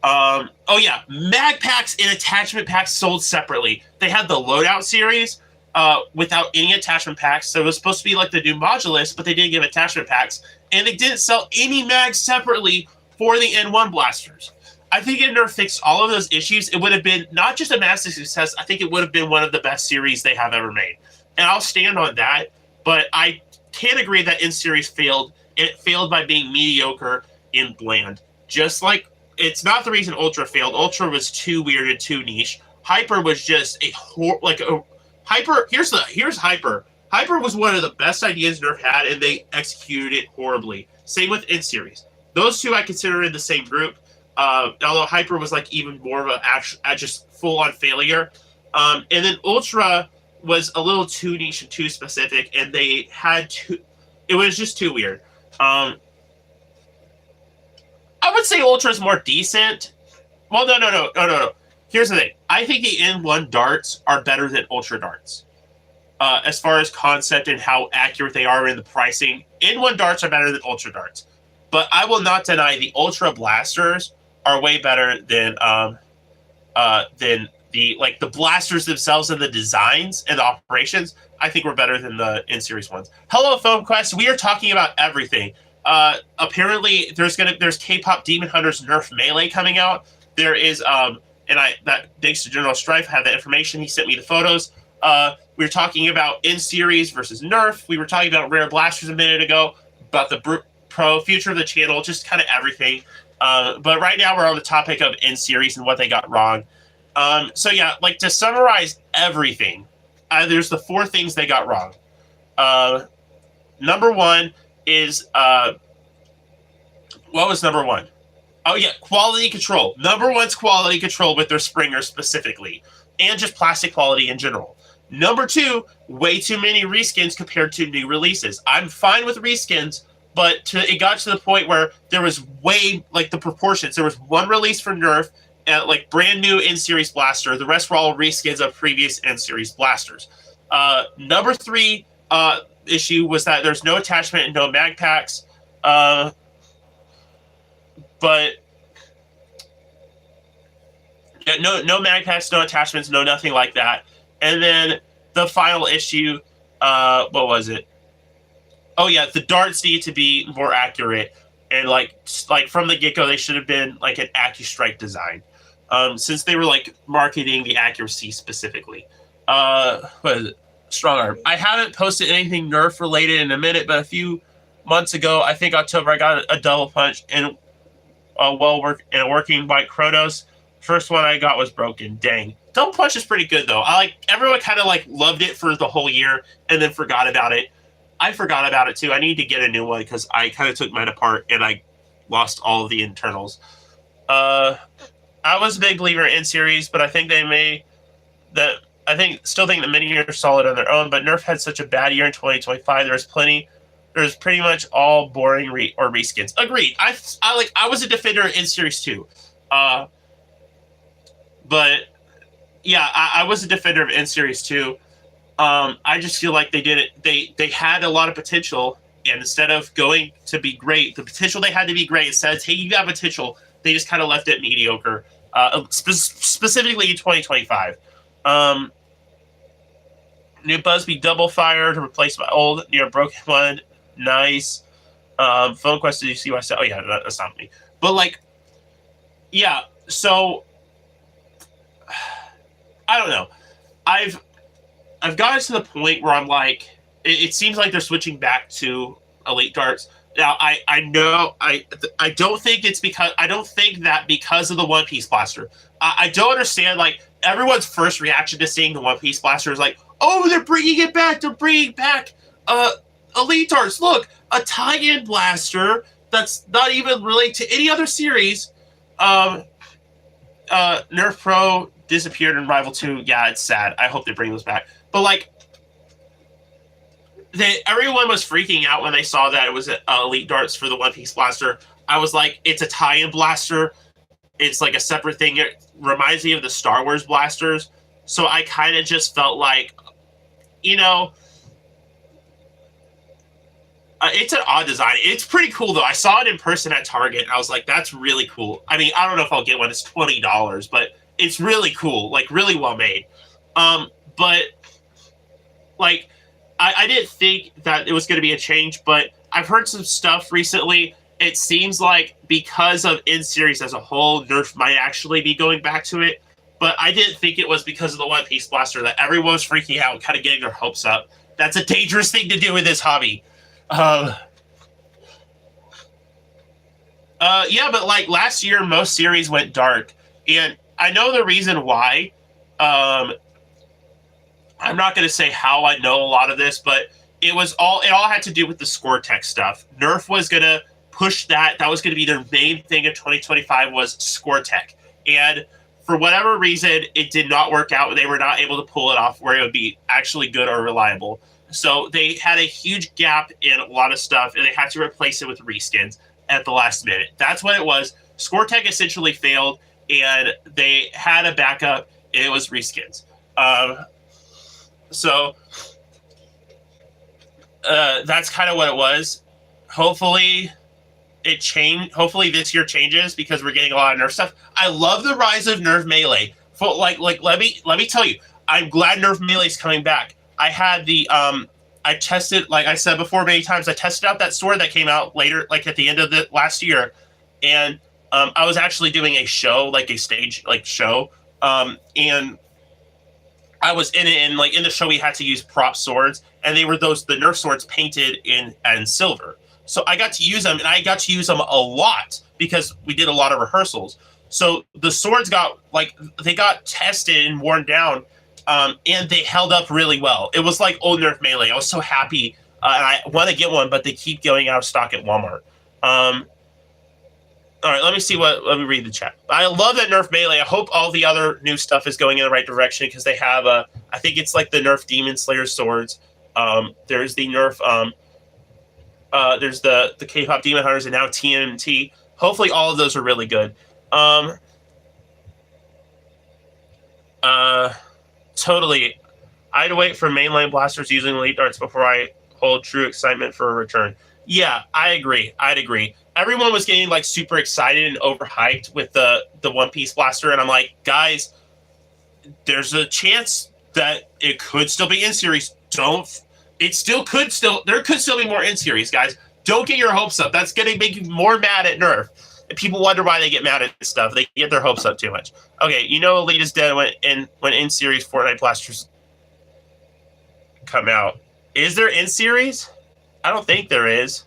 Oh, yeah. Mag packs and attachment packs sold separately. They had the Loadout series without any attachment packs. So it was supposed to be like the new Modulus, but they didn't give attachment packs. And they didn't sell any mags separately for the N1 blasters. I think if Nerf fixed all of those issues, it would have been not just a massive success. I think it would have been one of the best series they have ever made. And I'll stand on that. But I can't agree that N-Series failed. It failed by being mediocre and bland. Just like, it's not the reason Ultra failed. Ultra was too weird and too niche. Hyper was just Hyper. Here's Hyper. Hyper was one of the best ideas Nerf had, and they executed it horribly. Same with N-Series. Those two I consider in the same group. Although Hyper was like even more of a just full-on failure. And then Ultra was a little too niche and too specific, and they had to. It was just too weird. I would say Ultra is more decent. Well, no. Here's the thing. I think the N1 darts are better than Ultra darts. As far as concept and how accurate they are in the pricing, N1 darts are better than Ultra darts. But I will not deny the Ultra blasters are way better than the blasters themselves, and the designs and the operations. I think were better than the N-Series ones. Hello, Phone Quest. We are talking about everything. Apparently, there's K-pop Demon Hunters Nerf Melee coming out. There is thanks to General Strife, I have that information. He sent me the photos. We were talking about N-Series versus Nerf. We were talking about Rare Blasters a minute ago, about the Pro, future of the channel, just kind of everything. But right now we're on the topic of N-Series and what they got wrong. So yeah, like to summarize everything, there's the 4 things they got wrong. Number 1 is, what was number 1? Oh yeah, quality control. Number 1's quality control with their springers specifically, and just plastic quality in general. Number 2, way too many reskins compared to new releases. I'm fine with reskins, but it got to the point where there was the proportions. There was one release for Nerf, like brand new N-Series blaster. The rest were all reskins of previous N-Series blasters. Number 3 issue was that there's no attachment and no mag packs. But no mag packs, no attachments, no nothing like that. And then the final issue, what was it? Oh yeah, the darts need to be more accurate, and like from the get-go, they should have been like an AccuStrike design, since they were like marketing the accuracy specifically. What is it? Strong Arm. I haven't posted anything Nerf related in a minute, but a few months ago, I think October, I got a double punch and a working bike Kronos. First one I got was broken. Dang. Double punch is pretty good though. Everyone kind of loved it for the whole year and then forgot about it. I forgot about it too. I need to get a new one because I kind of took mine apart and I lost all of the internals. I was a big believer in N-Series, but I think still think the mini are solid on their own. But Nerf had such a bad year in 2025. There's pretty much all boring reskins. Agreed. I was a defender of N-Series too. But yeah, I was a defender of N-Series too. I just feel like they did it. They had a lot of potential, and instead of going to be great, the potential they had to be great, instead of taking that potential, they just kind of left it mediocre. Specifically in 2025. New Busby Double Fire to replace my old near broken one. Nice. Phone Quest, did you see what I said? Oh yeah, that's not me. But yeah, so I don't know. I've gotten to the point where I'm like, it seems like they're switching back to elite darts. Now, I know I don't think it's because I don't think that because of the One Piece blaster. I don't understand. Like everyone's first reaction to seeing the One Piece blaster is like, oh, they're bringing it back. They're bringing back elite darts. Look, a tie-in blaster that's not even related to any other series. Nerf Pro disappeared in Rival 2. Yeah, it's sad. I hope they bring those back. But like, everyone was freaking out when they saw that it was Elite Darts for the One Piece blaster. I was like, it's a tie-in blaster. It's like a separate thing. It reminds me of the Star Wars blasters. So I kind of just felt like, you know, it's an odd design. It's pretty cool, though. I saw it in person at Target, and I was like, that's really cool. I mean, I don't know if I'll get one. It's $20, but it's really cool, like really well made. But like, I didn't think that it was going to be a change, but I've heard some stuff recently. It seems like because of in-series as a whole, Nerf might actually be going back to it. But I didn't think it was because of the One Piece blaster that everyone was freaking out, kind of getting their hopes up. That's a dangerous thing to do with this hobby. Yeah, but like last year, most series went dark, and I know the reason why. I'm not going to say how I know a lot of this, but it all had to do with the score tech stuff. Nerf was going to push that. That was going to be their main thing in 2025 was score tech. And for whatever reason, it did not work out. They were not able to pull it off where it would be actually good or reliable. So they had a huge gap in a lot of stuff, and they had to replace it with reskins at the last minute. That's what it was. Score tech essentially failed, and they had a backup, and it was reskins. So that's kind of what it was. Hopefully it changed. Hopefully this year changes because we're getting a lot of Nerf stuff. I love the rise of Nerf Melee. Like let me tell you, I'm glad Nerf Melee is coming back. I had the I tested, like I said before many times, I tested out that sword that came out later, like at the end of the last year, and I was actually doing a show, like a stage like show, and I was in it, and like in the show we had to use prop swords, and they were the Nerf swords painted in silver. So I got to use them, and I got to use them a lot because we did a lot of rehearsals. So the swords got they got tested and worn down, and they held up really well. It was like old Nerf Melee. I was so happy, and I want to get one, but they keep going out of stock at Walmart. All right, let me read the chat. I love that Nerf Melee. I hope all the other new stuff is going in the right direction because they have I think it's like the Nerf Demon Slayer swords. There's the Nerf there's the K-pop Demon Hunters, and now TMT. Hopefully all of those are really good. Totally. I'd wait for mainline blasters using elite darts before I hold true excitement for a return. Yeah, I'd agree. Everyone was getting like super excited and overhyped with the One Piece blaster, and I'm like, guys, there's a chance that it could still be in series. There could still be more in series, guys. Don't get your hopes up. That's gonna make you more mad at Nerf. And people wonder why they get mad at this stuff. They get their hopes up too much. Okay, you know Elite is dead when in series Fortnite blasters come out. Is there in series? I don't think there is.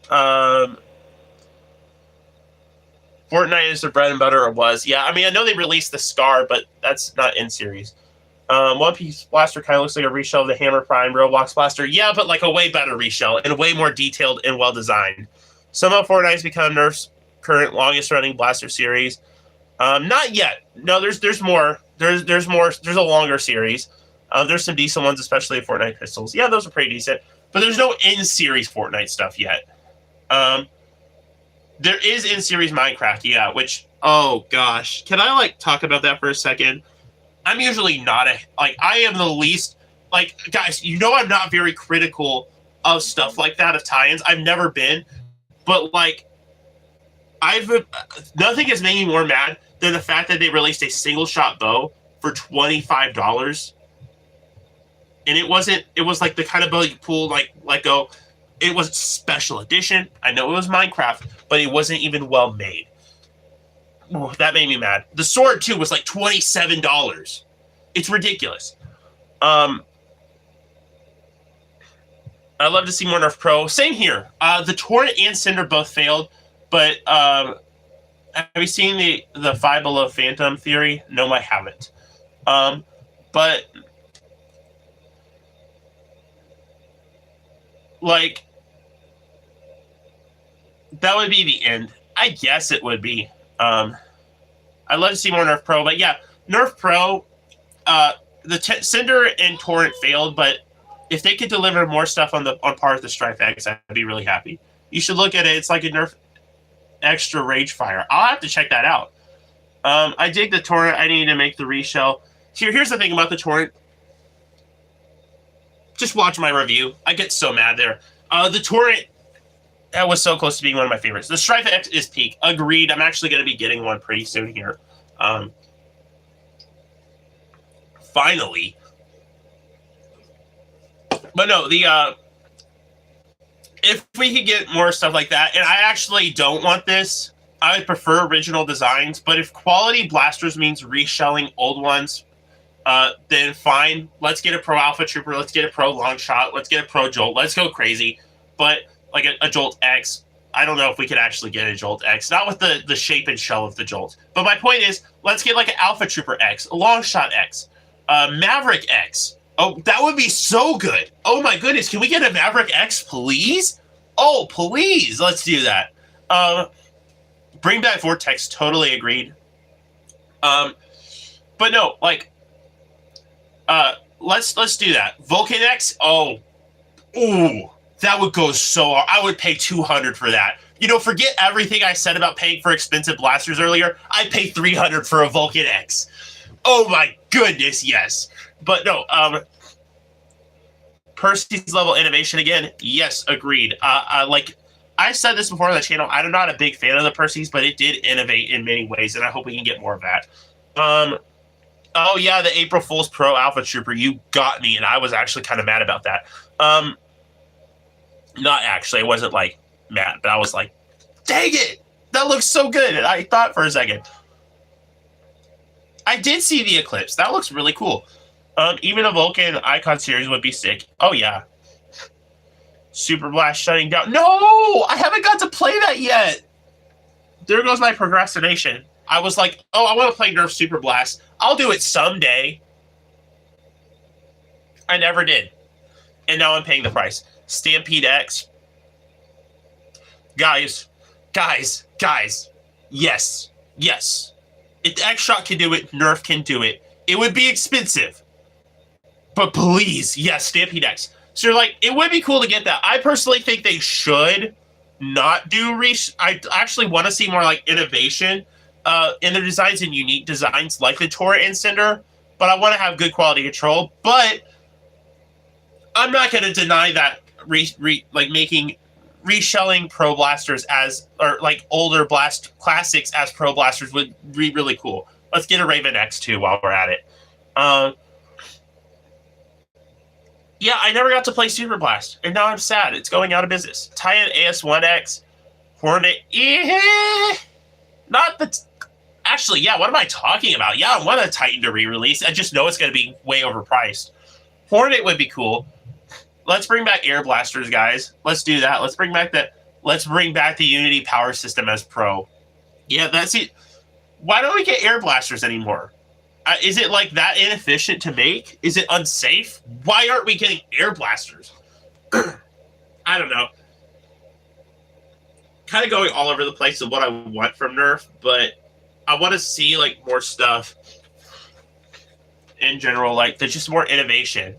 Fortnite is their bread and butter, or was. Yeah, I mean, I know they released the Scar, but that's not in series. One Piece blaster kind of looks like a reshell of the Hammer Prime Roblox blaster. Yeah, but like a way better reshell and way more detailed and well designed. Somehow Fortnite's become Nerf's current longest running blaster series. Not yet. No, there's more. There's more. There's a longer series. There's some decent ones, especially the Fortnite pistols. Yeah, those are pretty decent. But there's no in-series Fortnite stuff yet. There is in-series Minecraft, yeah, which, oh gosh. Can I, like, talk about that for a second? I'm usually not I am the least, like, guys, you know I'm not very critical of stuff like that, of tie-ins. I've never been. But, like, nothing has made me more mad than the fact that they released a single-shot bow for $25. And it was like the kind of bow you pull, like, let go. It was special edition. I know it was Minecraft, but it wasn't even well made. Oh, that made me mad. The sword too was like $27. It's ridiculous. I'd love to see more Nerf Pro. Same here. The Torrent and Cinder both failed, but have you seen the Five Below Phantom theory? No, I haven't. But like that would be the end. I guess it would be. I'd love to see more Nerf Pro, but yeah, Nerf Pro. Cinder and Torrent failed, but if they could deliver more stuff on par with the Strife X, I'd be really happy. You should look at it. It's like a Nerf Extra Rage Fire. I'll have to check that out. I dig the Torrent. I need to make the reshell. Here's the thing about the Torrent. Just watch my review. I get so mad there. The Torrent, that was so close to being one of my favorites. The Strife X is peak. Agreed. I'm actually going to be getting one pretty soon here. Finally. But no, if we could get more stuff like that, and I actually don't want this, I would prefer original designs, but if quality blasters means reshelling old ones, then fine. Let's get a Pro Alpha Trooper, let's get a Pro Longshot, let's get a Pro Jolt, let's go crazy. But like a Jolt X, I don't know if we could actually get a Jolt X, not with the shape and shell of the Jolt. But my point is, let's get like an Alpha Trooper X, a Longshot X, Maverick X. Oh, that would be so good. Oh my goodness, can we get a Maverick X, please? Oh, please, let's do that. Bring back Vortex, totally agreed. But no, like, let's do that. Vulcan X, ooh, that would go so hard. I would pay $200 for that. You know, forget everything I said about paying for expensive blasters earlier. I'd pay $300 for a Vulcan X. Oh my goodness, yes. But no, Percy's level innovation again. Yes, agreed. Like I said this before on the channel, I'm not a big fan of the Percy's, but it did innovate in many ways, and I hope we can get more of that. Oh yeah, the April Fool's Pro Alpha Trooper, you got me, and I was actually kind of mad about that. Not actually, I wasn't like mad, but I was like, dang it, that looks so good. And I thought for a second. I did see the Eclipse. That looks really cool. Even a Vulcan Icon series would be sick. Oh, yeah. Super Blast shutting down. No! I haven't got to play that yet. There goes my procrastination. I was like, oh, I want to play Nerf Super Blast. I'll do it someday. I never did. And now I'm paying the price. Stampede X. Guys. Yes. If X-Shot can do it, Nerf can do it. It would be expensive. But please, yes, Stampede X. So you're like, it would be cool to get that. I personally think they should not do I actually want to see more like innovation in their designs and unique designs like the Torrent and Cinder. But I want to have good quality control. But I'm not going to deny that like making reshelling Pro Blasters or like older Blast Classics as Pro Blasters would be really cool. Let's get a Raven X too while we're at it. Yeah, I never got to play Super Blast, and now I'm sad. It's going out of business. Titan AS1X, Hornet, not the... Actually, yeah, what am I talking about? Yeah, I want a Titan to re-release. I just know it's going to be way overpriced. Hornet would be cool. Let's bring back Air Blasters, guys. Let's do that. Let's bring back the Unity power system as Pro. Yeah, that's it. Why don't we get Air Blasters anymore? Is it like that inefficient to make? Is it unsafe? Why aren't we getting Air Blasters? I don't know. Kind of going all over the place of what I want from Nerf, but I want to see like more stuff in general. Like there's just more innovation.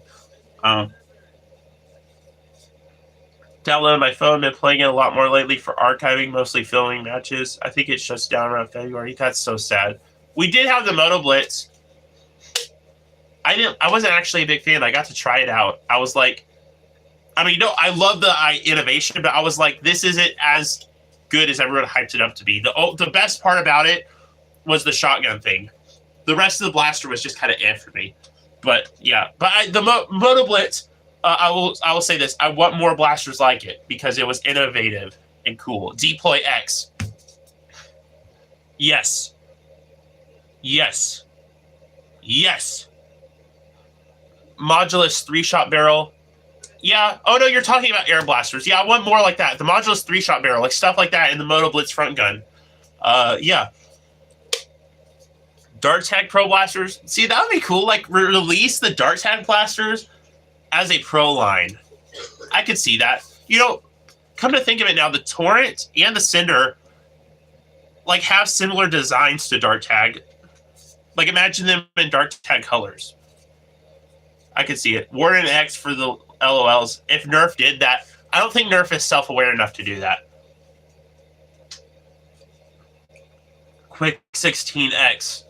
Downloaded my phone, been playing it a lot more lately for archiving, mostly filming matches. I think it shuts down around February. That's so sad. We did have the Moto Blitz. I wasn't actually a big fan. I got to try it out. I was like, I mean, no, I love the innovation, but I was like, this isn't as good as everyone hyped it up to be. The best part about it was the shotgun thing. The rest of the blaster was just kind of for me. But yeah, but the Moto Blitz, I will say this: I want more blasters like it because it was innovative and cool. Deploy X. Yes, Yes. Yes. Modulus 3-shot barrel. Yeah. Oh, no, you're talking about air blasters. Yeah, I want more like that. The Modulus 3-shot barrel, like stuff like that in the Moto Blitz front gun. Yeah. Dart Tag Pro blasters. See, that would be cool. Like, release the Dart Tag blasters as a pro line. I could see that. You know, come to think of it now, the Torrent and the Cinder, like, have similar designs to Dart Tag. Like, imagine them in Dart Tag colors. I could see it. Warden X for the LOLs. If Nerf did that, I don't think Nerf is self-aware enough to do that. Quick 16X.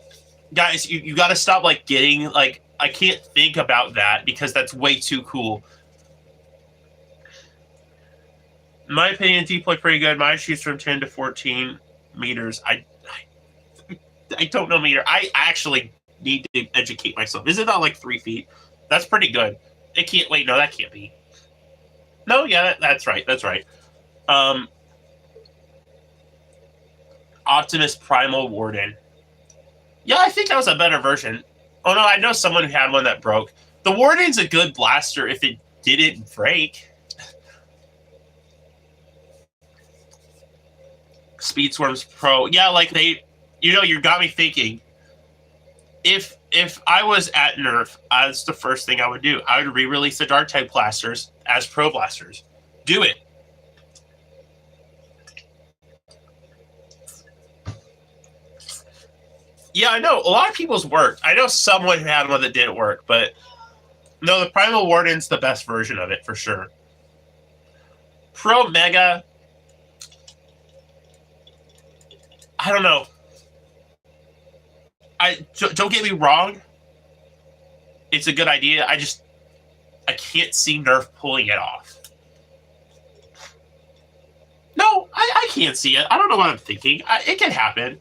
Guys, you got to stop, like, getting, like, I can't think about that because that's way too cool. In my opinion, deploy pretty good. Mine shoots from 10 to 14 meters. I don't know meter. I actually need to educate myself. Is it not like 3 feet? That's pretty good. It can't, wait, no, that can't be. No, yeah, that's right. That's right. Optimus Primal Warden. Yeah, I think that was a better version. Oh, no, I know someone who had one that broke. The Warden's a good blaster if it didn't break. Speed Swarms Pro. Yeah, like they, you know, you got me thinking. If I was at Nerf, that's the first thing I would do. I would re-release the Dart Tag blasters as pro blasters. Do it. Yeah, I know. A lot of people's worked. I know someone who had one that didn't work, but no, the Primal Warden's the best version of it for sure. Pro Mega. I don't know. Don't get me wrong. It's a good idea. I can't see Nerf pulling it off. No, I can't see it. I don't know what I'm thinking. It can happen.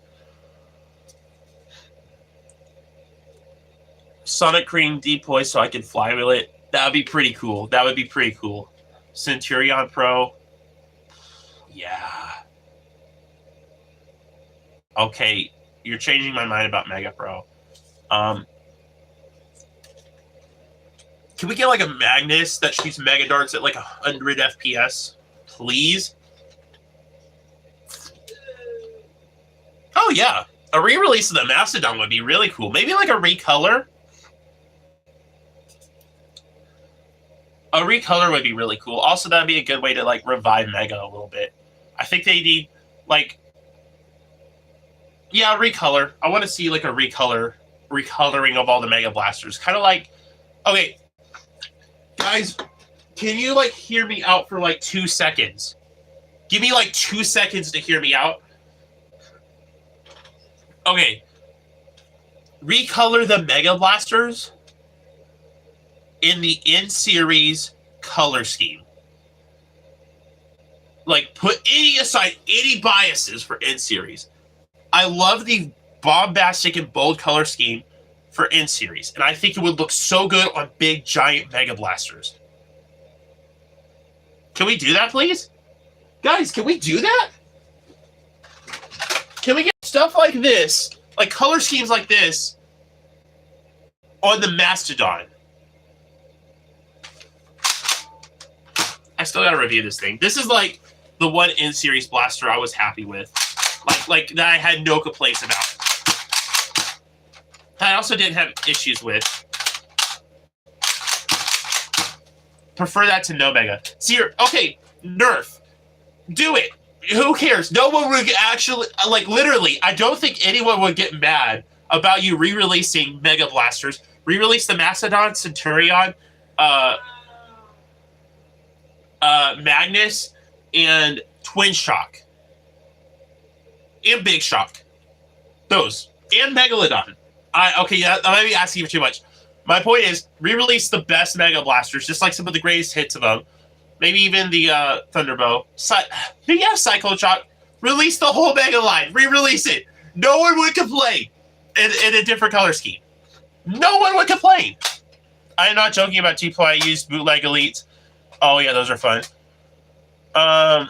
Sonic Cream deploy so I can flywheel it. That would be pretty cool. That would be pretty cool. Centurion Pro. Yeah. Okay, you're changing my mind about Mega Pro. Can we get like a Magnus that shoots Mega Darts at like 100 FPS? Please? Oh, yeah. A re-release of the Mastodon would be really cool. Maybe like a recolor. A recolor would be really cool. Also, that would be a good way to like revive Mega a little bit. I think they need like... Yeah, recolor. I want to see like a recoloring of all the Mega Blasters. Kind of like... Okay, guys, can you like hear me out for like 2 seconds? Give me like 2 seconds to hear me out. Okay. Recolor the Mega Blasters in the in-series color scheme. Like, put any biases for in-series. I love the bombastic and bold color scheme for in-series, and I think it would look so good on big, giant Mega Blasters. Can we do that, please? Guys, can we do that? Can we get stuff like this, like color schemes like this, on the Mastodon? I still gotta review this thing. This is like the one in-series blaster I was happy with. Like that I had no complaints about. I also didn't have issues with. Prefer that to no Mega. See, okay, Nerf. Do it. Who cares? No one would actually, like, literally, I don't think anyone would get mad about you re-releasing Mega Blasters. Re-release the Mastodon, Centurion, Magnus, and Twin Shock. And Big Shock. Those. And Megalodon. Okay, yeah, I might be asking for too much. My point is, re-release the best Mega Blasters, just like some of the greatest hits of them. Maybe even the Thunderbow. Maybe have Cyclone Shock. Release the whole Mega line. Re-release it. No one would complain in a different color scheme. No one would complain. I'm not joking about deploy. I used Bootleg Elites. Oh, yeah, those are fun. Now,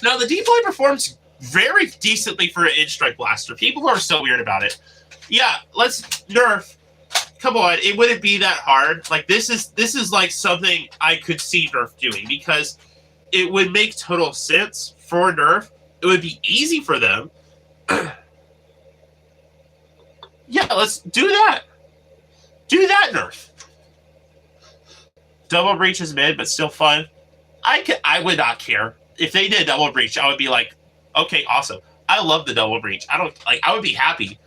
the deploy performs very decently for an in-strike blaster. People are so weird about it. Yeah, let's Nerf. Come on, it wouldn't be that hard. Like this is like something I could see Nerf doing because it would make total sense for Nerf. It would be easy for them. Yeah, let's do that. Do that, Nerf. Double breach is mid, but still fun. I would not care if they did double breach. I would be like, okay, awesome. I love the double breach. I would be happy.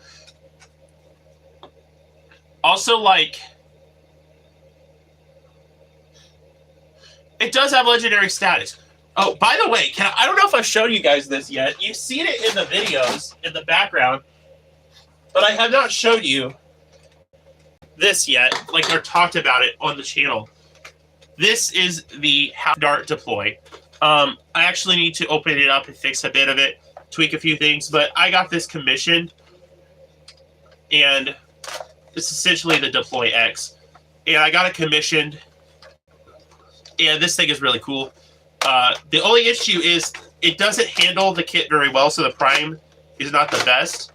Also, like, it does have legendary status. Oh, by the way, I don't know if I've shown you guys this yet. You've seen it in the videos in the background, but I have not showed you this yet, like or talked about it on the channel. This is the half dart deploy. I actually need to open it up and fix a bit of it, tweak a few things, but I got this commissioned, and it's essentially the Deploy X. And I got it commissioned, and this thing is really cool. The only issue is it doesn't handle the kit very well, so the prime is not the best.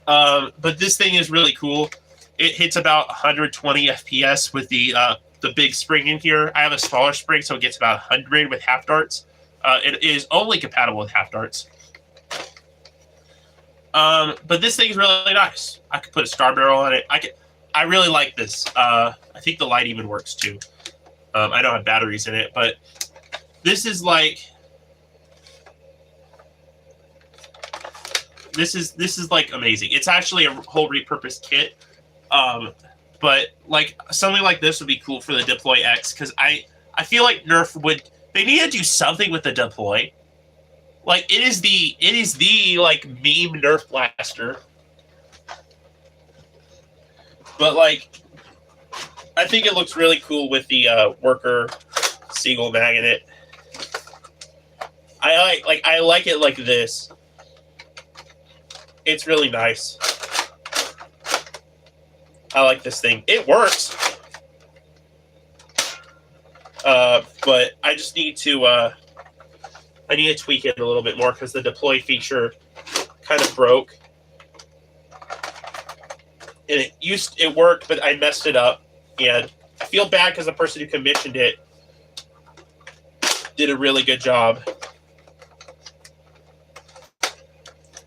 But this thing is really cool. It hits about 120 FPS with the big spring in here. I have a smaller spring, so it gets about 100 with half darts. It is only compatible with half darts. But this thing is really nice. I could put a star barrel on it. I really like this. I think the light even works too. I don't have batteries in it, but this is like this is like amazing. It's actually a whole repurposed kit. But like something like this would be cool for the Deploy X because I feel like Nerf they need to do something with the Deploy. Like it is the like meme Nerf blaster. But like I think it looks really cool with the worker Seagull magnet. I like it like this. It's really nice. I like this thing. It works. But I just need to I need to tweak it a little bit more because the deploy feature kind of broke. And it worked, but I messed it up. And I feel bad because the person who commissioned it did a really good job.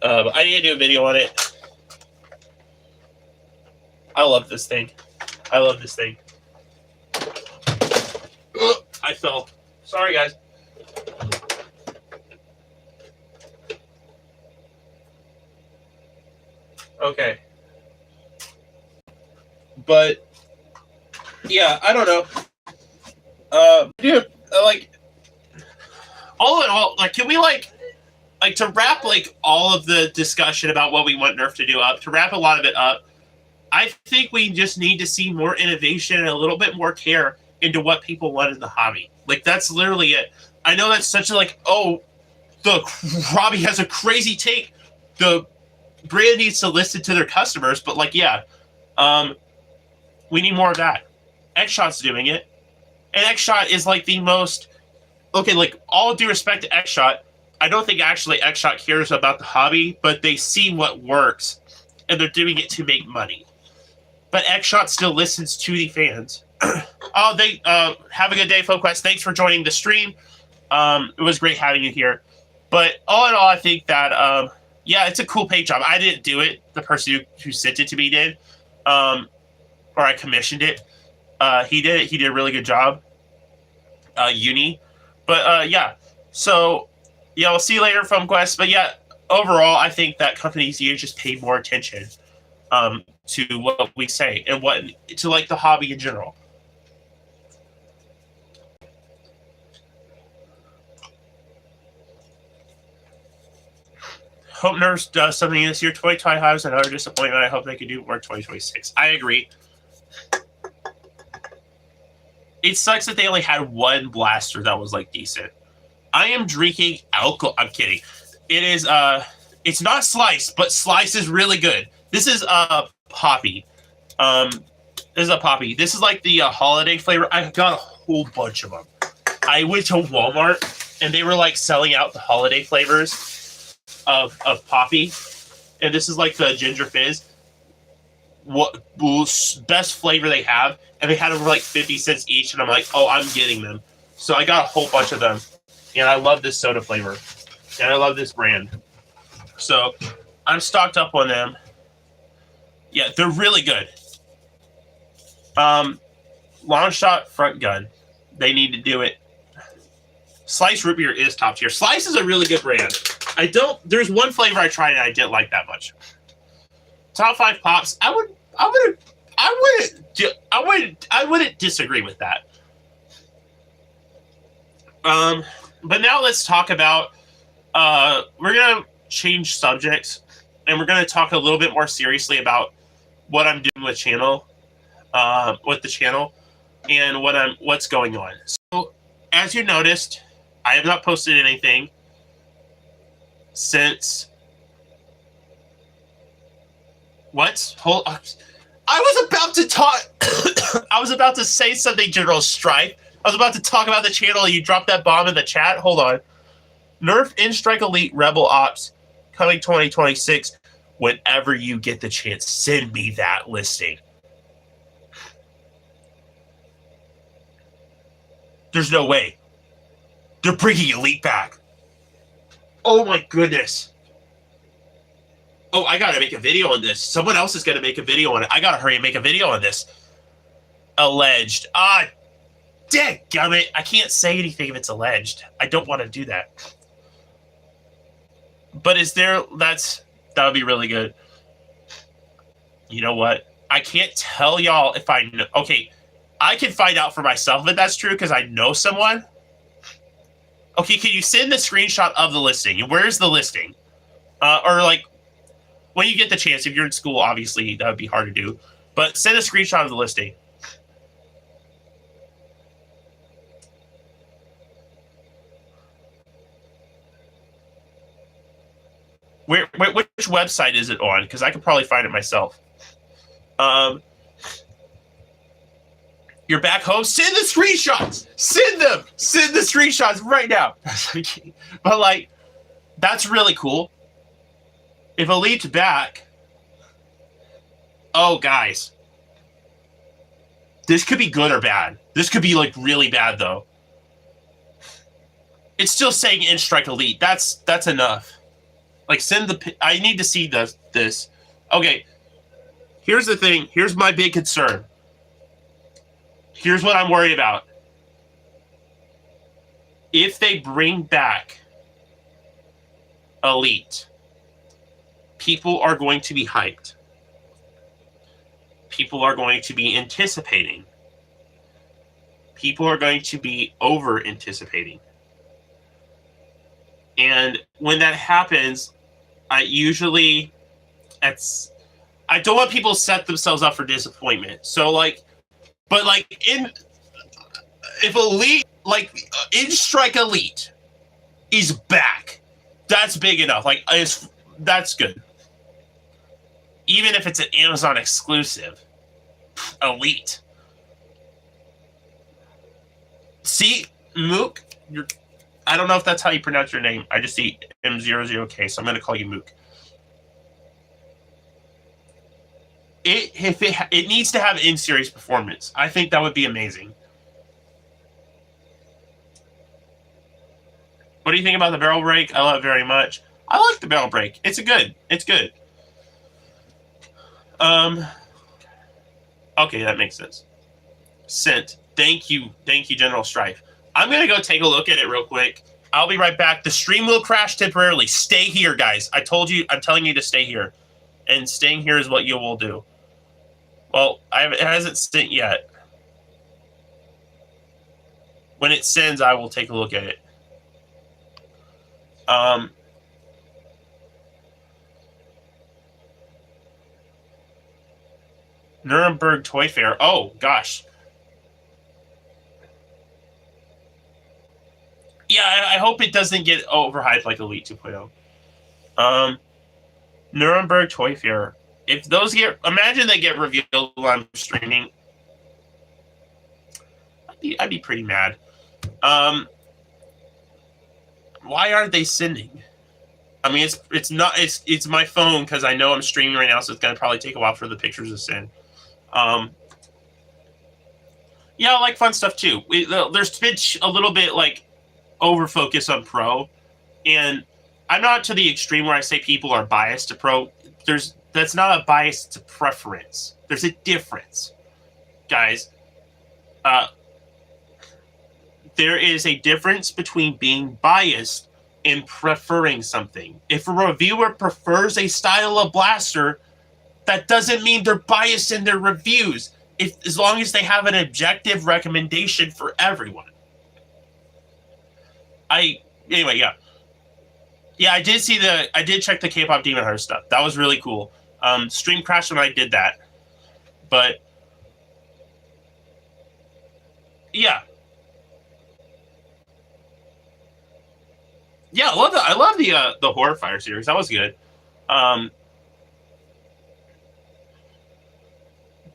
But I need to do a video on it. I love this thing. I love this thing. Ugh, I fell. Sorry, guys. Okay. But, yeah, I don't know. Dude, like, all in all, like, can we, like, to wrap, like, all of the discussion about what we want Nerf to do up, to wrap a lot of it up, I think we just need to see more innovation and a little bit more care into what people want in the hobby. Like, that's literally it. I know that's such a, like, oh, the hobby has a crazy take. The brand needs to listen to their customers, but, like, yeah. We need more of that. X-Shot's doing it. And X-Shot is, like, the most... Okay, like, all due respect to X-Shot, I don't think actually X-Shot cares about the hobby, but they see what works, and they're doing it to make money. But X-Shot still listens to the fans. Oh, they have a good day, FoQuest. Thanks for joining the stream. It was great having you here. But all in all, I think that, yeah, it's a cool paint job. I didn't do it. The person who sent it to me did. Or I commissioned it. He did it. He did a really good job. Uni. But, yeah. So, yeah, we'll see you later, FoQuest. But, yeah, overall, I think that companies need to just pay more attention to what we say and to like the hobby in general. Hope Nerf does something this year. 2025 is another disappointment. I hope they can do more 2026. I agree. It sucks that they only had one blaster that was like decent. I am drinking alcohol. I'm kidding. It is it's not Slice, but Slice is really good. This is Poppy. This is a Poppy. This is like the holiday flavor. I got a whole bunch of them. I went to Walmart and they were like selling out the holiday flavors of Poppy, and this is like the ginger fizz. What best flavor they have, and they had them for like 50 cents each, and I'm like, oh, I'm getting them. So I got a whole bunch of them, and I love this soda flavor, and I love this brand. So I'm stocked up on them. Yeah, they're really good. Long shot front gun. They need to do it. Slice root beer is top tier. Slice is a really good brand. There's one flavor I tried and I didn't like that much. Top 5 pops. I wouldn't disagree with that. But now let's talk about. We're gonna change subjects, and we're gonna talk a little bit more seriously about what I'm doing with the channel, and what's going on. So, as you noticed, I have not posted anything since. What? Hold on. I was about to talk. I was about to say something, General Strife. I was about to talk about the channel, and you dropped that bomb in the chat. Hold on. Nerf In-Strike Elite Rebel Ops coming 2026. Whenever you get the chance, send me that listing. There's no way. They're bringing Elite back. Oh my goodness. Oh, I gotta make a video on this. Someone else is gonna make a video on it. I gotta hurry and make a video on this. Alleged. Dadgummit. I can't say anything if it's alleged. I don't want to do that. But that would be really good. You know what? I can't tell y'all if I know. Okay, I can find out for myself if that's true because I know someone. Okay, can you send the screenshot of the listing? Where's the listing? Or like, when you get the chance, if you're in school, obviously that would be hard to do. But send a screenshot of the listing. Which website is it on? Because I could probably find it myself. You're back home. Send the screenshots. Send them. Send the screenshots right now. But like, that's really cool. If Elite's back, oh guys, this could be good or bad. This could be like really bad though. It's still saying In-Strike Elite. That's enough. Like, I need to see this. Okay, here's the thing. Here's my big concern. Here's what I'm worried about. If they bring back Elite, people are going to be hyped. People are going to be anticipating. People are going to be over-anticipating. And when that happens, I don't want people to set themselves up for disappointment. So like, but like if Elite, like In-Strike Elite is back, that's big enough. Like that's good. Even if it's an Amazon exclusive, Elite. See, Mook, I don't know if that's how you pronounce your name. I just see M00K, so I'm going to call you Mook. It needs to have in-series performance. I think that would be amazing. What do you think about the barrel break? I love it very much. I like the barrel break. It's good. Okay, that makes sense. Sent. Thank you, General Strife. I'm going to go take a look at it real quick. I'll be right back. The stream will crash temporarily. Stay here, guys. I'm telling you to stay here. And staying here is what you will do. Well, it hasn't sent yet. When it sends, I will take a look at it. Nuremberg Toy Fair. Oh, gosh. Yeah, I hope it doesn't get overhyped like Elite 2.0. Nuremberg Toy Fair. If those imagine they get revealed while I'm streaming. I'd be pretty mad. Why aren't they sending? I mean, it's my phone because I know I'm streaming right now, so it's gonna probably take a while for the pictures to send. Yeah, I like fun stuff too. There's been a little bit like over focus on pro, and I'm not to the extreme where I say people are biased to pro. That's not a bias to preference. There's a difference, guys. There is a difference between being biased and preferring something. If a reviewer prefers a style of blaster, that doesn't mean they're biased in their reviews. As long as they have an objective recommendation for everyone. Anyway, yeah. Yeah, I did check the K-pop Demon Hunter stuff. That was really cool. Stream crashed when I did that. But yeah. Yeah, I love the Horror Fire series. That was good.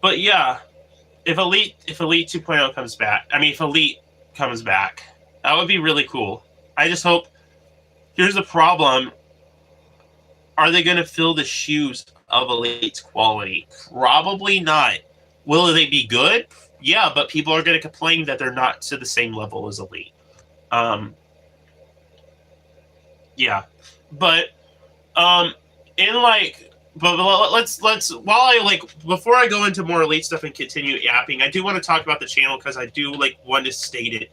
But yeah, if Elite 2.0 comes back, if Elite comes back, that would be really cool. I just hope. Here's the problem: are they going to fill the shoes of Elite's quality? Probably not. Will they be good? Yeah, but people are going to complain that they're not to the same level as Elite. Yeah, but before I go into more Elite stuff and continue yapping, I do want to talk about the channel because I do want to state it.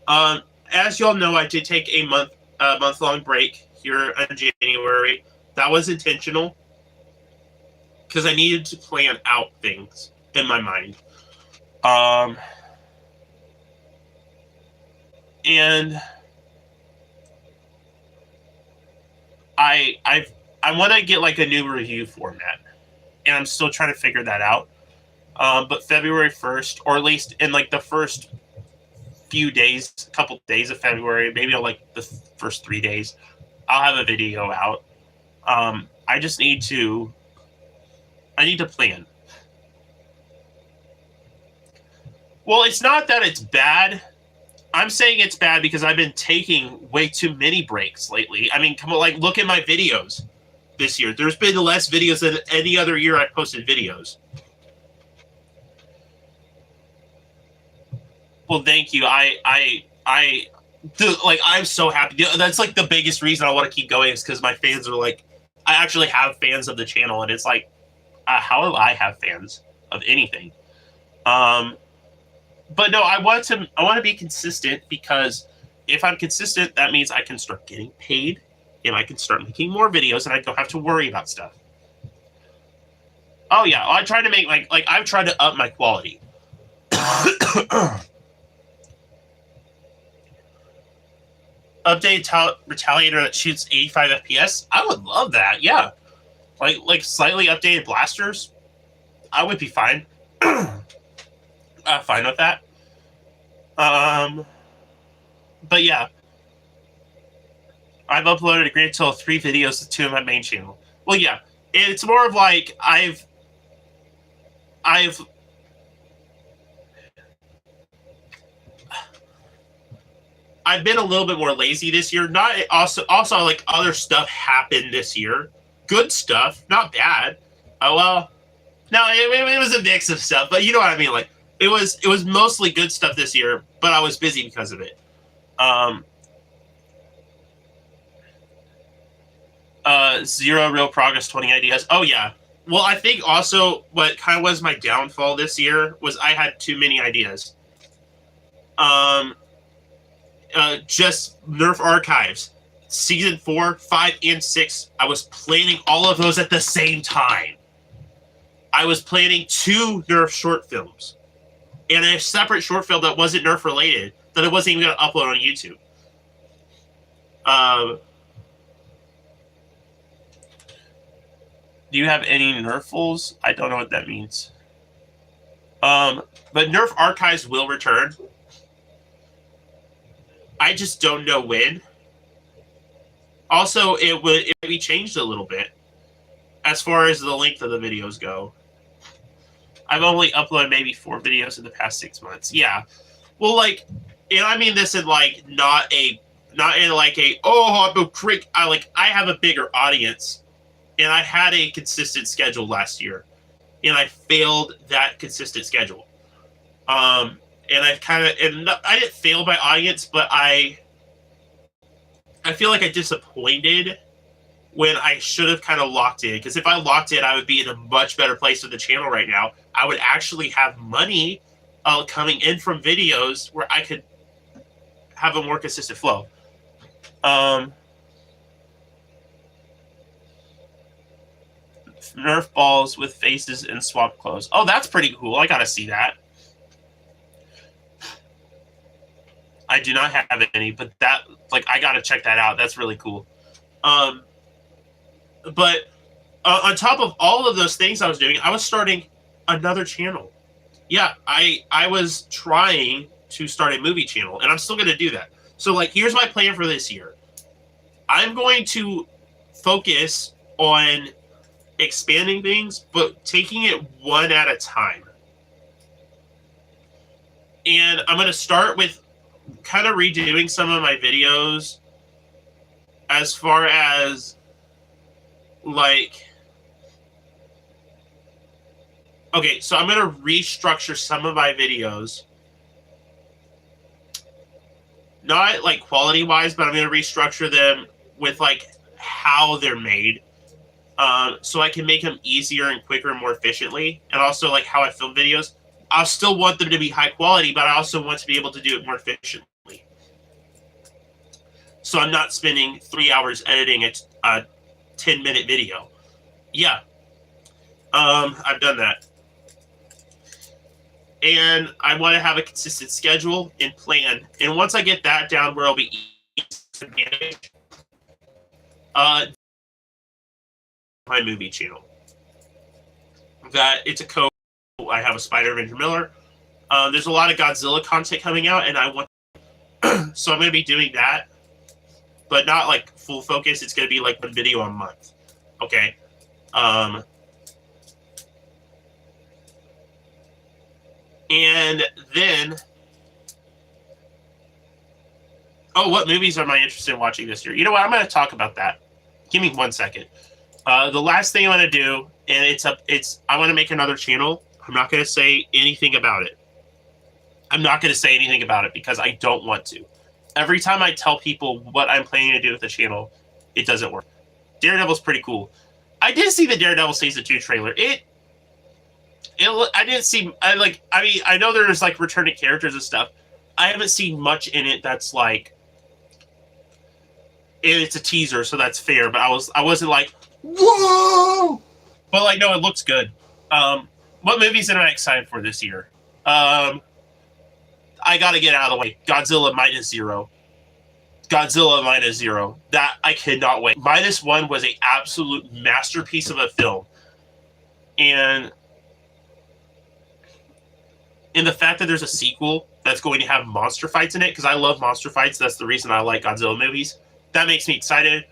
As y'all know, I did take a month-long break here in January. That was intentional because I needed to plan out things in my mind. And I want to get a new review format, and I'm still trying to figure that out. But February 1st, or at least in the first few days, couple days of February, maybe the first 3 days, I'll have a video out. I just need to plan. Well, it's not that it's bad. I'm saying it's bad because I've been taking way too many breaks lately. Come on, look at my videos this year. There's been less videos than any other year I've posted videos. Well, thank you. I'm so happy. That's the biggest reason I want to keep going is because my fans are I actually have fans of the channel, and it's how do I have fans of anything? But no, I want to be consistent because if I'm consistent, that means I can start getting paid and I can start making more videos and I don't have to worry about stuff. Oh yeah, I try to make I've tried to up my quality. Updated Retaliator that shoots 85 FPS. I would love that. Yeah, slightly updated blasters. I would be fine. Fine with that. But yeah, I've uploaded a great total of 3 videos to 2 of my main channel. Well, yeah, it's more of I've been a little bit more lazy this year. Not also other stuff happened this year. Good stuff, not bad. Oh well, no, it was a mix of stuff, but you know what I mean. It was mostly good stuff this year, but I was busy because of it. Zero real progress, 20 ideas. Oh yeah. Well, I think also what kind of was my downfall this year was I had too many ideas. Just Nerf Archives, season 4, 5, and 6. I was planning all of those at the same time. I was planning 2 Nerf short films and a separate short film that wasn't Nerf related that I wasn't even going to upload on YouTube. Do you have any Nerfuls? I don't know what that means. But Nerf Archives will return. I just don't know when. Also, it would be changed a little bit as far as the length of the videos go. I've only uploaded maybe 4 videos in the past 6 months. Yeah. Well, and I mean this in not a not in like a I'm a crick. I have a bigger audience, and I had a consistent schedule last year, and I failed that consistent schedule. And I didn't fail my audience, but I feel like I disappointed when I should have kind of locked in. Because if I locked in, I would be in a much better place with the channel right now. I would actually have money coming in from videos where I could have a more consistent flow. Nerf balls with faces and swap clothes. Oh, that's pretty cool. I gotta see that. I do not have any, but that, like, I gotta check that out. That's really cool. But on top of all of those things I was doing, I was starting another channel. Yeah, I was trying to start a movie channel, and I'm still going to do that. So, like, here's my plan for this year. I'm going to focus on expanding things, but taking it one at a time. And I'm going to start with kind of redoing some of my videos as far as, like, okay, so I'm going to restructure some of my videos. Not, like, quality-wise, but I'm going to restructure them with, like, how they're made. So I can make them easier and quicker and more efficiently. And also, like, how I film videos. I still want them to be high quality, but I also want to be able to do it more efficiently. So I'm not spending 3 hours editing a 10-minute video. Yeah. I've done that. And I want to have a consistent schedule and plan. And once I get that down where I'll be easy to manage, my movie channel. That it's a code. I have a Spider Avenger Miller. There's a lot of Godzilla content coming out, and I want so I'm going to be doing that, but not like full focus. It's going to be like one video a month. Okay. And then, what movies am I interested in watching this year? You know what? I'm going to talk about that. Give me 1 second. The last thing I want to do, and I want to make another channel. I'm not going to say anything about it. I'm not going to say anything about it because I don't want to. Every time I tell people what I'm planning to do with the channel, it doesn't work. Daredevil's pretty cool. I did see the Daredevil Season 2 trailer. I didn't see, I know there's, like, returning characters and stuff. I haven't seen much in it that's, like, it's a teaser, so that's fair, but I wasn't like, whoa! But, like, no, it looks good. What movies am I excited for this year? I gotta get out of the way. Godzilla -0. Godzilla -0. That, I cannot wait. -1 was an absolute masterpiece of a film. And the fact that there's a sequel that's going to have monster fights in it, because I love monster fights, that's the reason I like Godzilla movies. That makes me excited.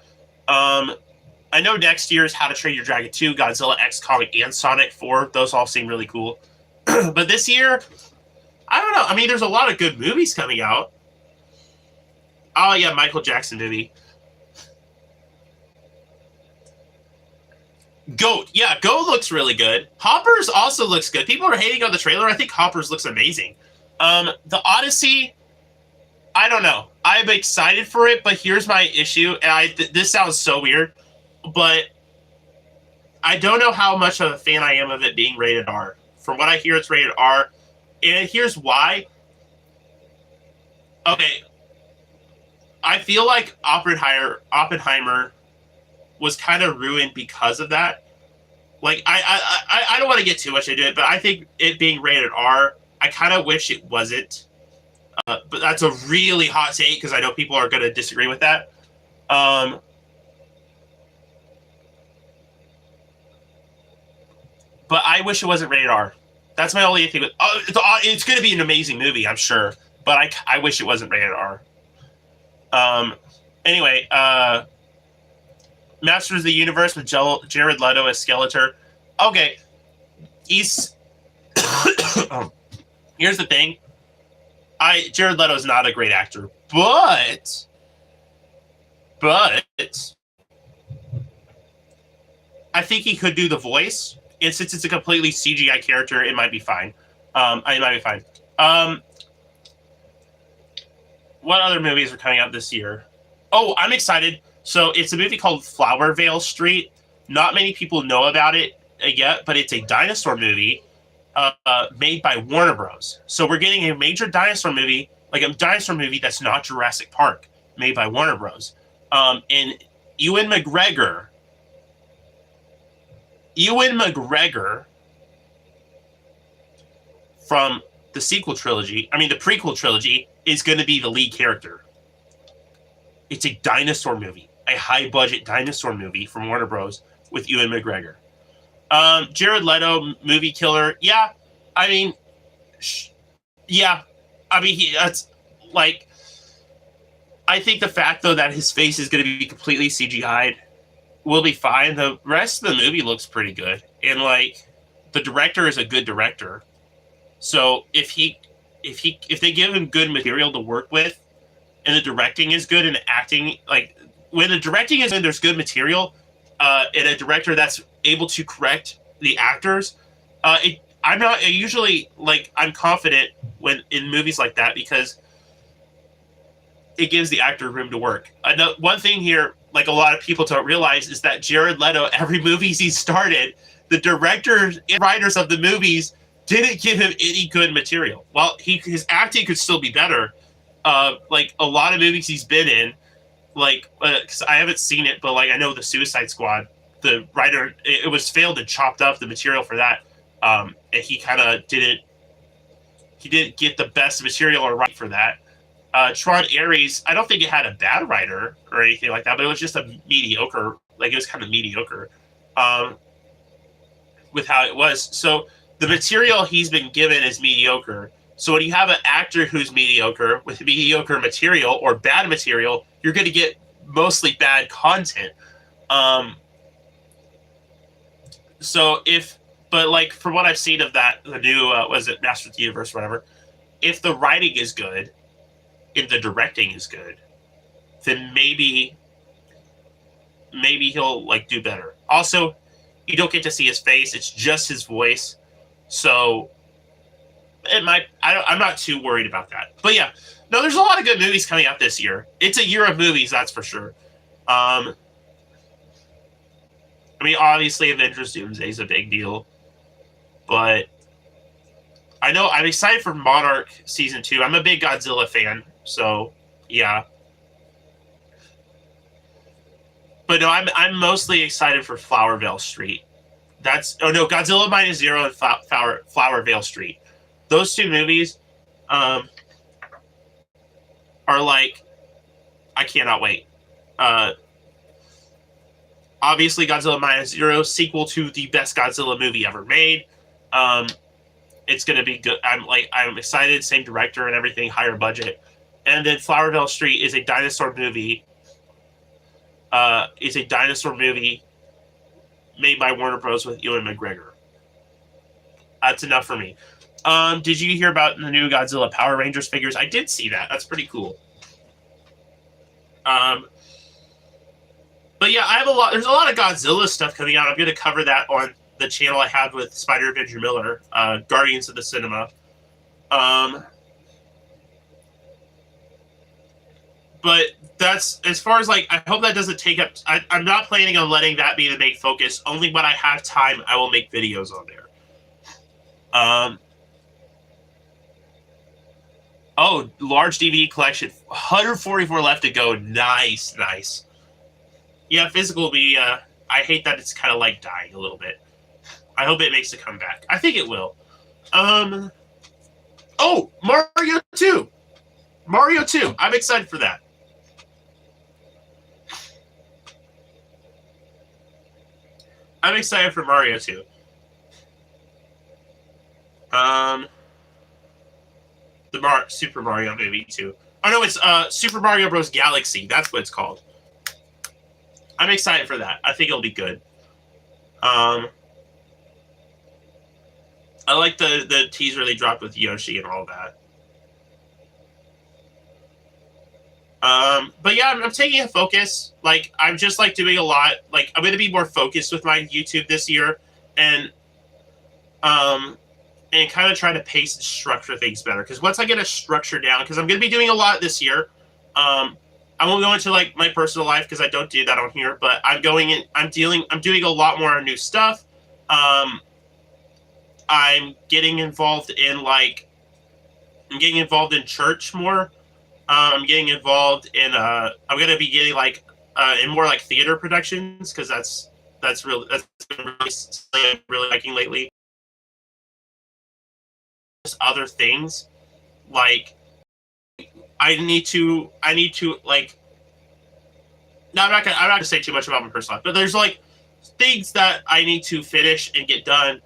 I know next year is How to Train Your Dragon 2, Godzilla X Comic, and Sonic 4. Those all seem really cool. But this year, I don't know. I mean, there's a lot of good movies coming out. Oh, yeah, Michael Jackson movie. Goat. Yeah, Goat looks really good. Hoppers also looks good. People are hating on the trailer. I think Hoppers looks amazing. The Odyssey, I don't know. I'm excited for it, but here's my issue. And this sounds so weird, but I don't know how much of a fan I am of it being rated R. From what I hear, it's rated R. And here's why. Okay. I feel like Oppenheimer was kind of ruined because of that. Like, I don't want to get too much into it, but I think it being rated R, I kind of wish it wasn't. But that's a really hot take because I know people are going to disagree with that. But I wish it wasn't rated R. That's my only thing. It's going to be an amazing movie, I'm sure. But I wish it wasn't rated R. Anyway, Masters of the Universe with Jared Leto as Skeletor. Okay. He's... Here's the thing. Jared Leto is not a great actor, but but I think he could do the voice, and since it's a completely CGI character, it might be fine. It might be fine. What other movies are coming out this year? Oh, I'm excited. So it's a movie called Flowervale Street. Not many people know about it yet, but it's a dinosaur movie made by Warner Bros. So we're getting a major dinosaur movie, like a dinosaur movie that's not Jurassic Park, made by Warner Bros. And Ewan McGregor from the prequel trilogy, is going to be the lead character. It's a dinosaur movie, a high-budget dinosaur movie from Warner Bros. With Ewan McGregor. Jared Leto, movie killer. Yeah, I mean, that's like. I think the fact though that his face is going to be completely CGI'd will be fine. The rest of the movie looks pretty good, and like, the director is a good director. So if they give him good material to work with, and the directing is good, and the acting, like when the directing is good, there's good material. And a director that's able to correct the actors, I'm confident when in movies like that because it gives the actor room to work. One thing here, like a lot of people don't realize, is that Jared Leto, every movie he started, the directors and writers of the movies didn't give him any good material. While his acting could still be better, like a lot of movies he's been in. Like, because I haven't seen it, but like I know the Suicide Squad, the writer, it was failed and chopped up the material for that, and he kind of didn't get the best material or right for that. Tron Ares, I don't think it had a bad writer or anything like that, but it was just a mediocre, like it was kind of mediocre, with how it was. So the material he's been given is mediocre. So when you have an actor who's mediocre with mediocre material or bad material, you're going to get mostly bad content. But like from what I've seen of that, the new, was it Master of the Universe, or whatever, if the writing is good and the directing is good, then maybe he'll like do better. Also, you don't get to see his face; it's just his voice, so. I'm not too worried about that. But yeah, no, there's a lot of good movies coming out this year. It's a year of movies, that's for sure. I mean, obviously, Avengers Doomsday is a big deal. But I know I'm excited for Monarch Season 2. I'm a big Godzilla fan, so yeah. But no, I'm mostly excited for Flowervale Street. Godzilla Minus Zero and Flowervale Street. Those two movies are like, I cannot wait. Obviously, Godzilla Minus Zero, sequel to the best Godzilla movie ever made. It's going to be good. I'm excited. Same director and everything, higher budget. And then Flowervale Street is a dinosaur movie. Made by Warner Bros. With Ewan McGregor. That's enough for me. Did you hear about the new Godzilla Power Rangers figures? I did see that. That's pretty cool. But yeah, there's a lot of Godzilla stuff coming out. I'm going to cover that on the channel I have with Spider Avenger Miller, Guardians of the Cinema. But that's, as far as like, I hope that doesn't take up, I'm not planning on letting that be the main focus. Only when I have time, I will make videos on there. Oh, large DVD collection. 144 left to go. Nice. Yeah, physical media. I hate that it's kind of like dying a little bit. I hope it makes a comeback. I think it will. Oh, Mario 2. Mario 2. I'm excited for that. I'm excited for Mario 2. The Super Mario movie too. Oh no, it's Super Mario Bros. Galaxy. That's what it's called. I'm excited for that. I think it'll be good. I like the teaser they dropped with Yoshi and all that. But yeah, I'm taking a focus. Like I'm just like doing a lot. Like I'm gonna be more focused with my YouTube this year, and um, and kind of try to pace and structure things better. Because once I get a structure down, because I'm gonna be doing a lot this year. I won't go into like my personal life because I don't do that on here. But I'm going in. I'm doing a lot more new stuff. I'm getting involved in like I'm getting involved in church more. I'm getting involved in I'm gonna be getting like in more like theater productions because that's been really something I'm really liking lately. Just other things like I need to like no, I'm not gonna say too much about my personal life, but there's like things that I need to finish and get done.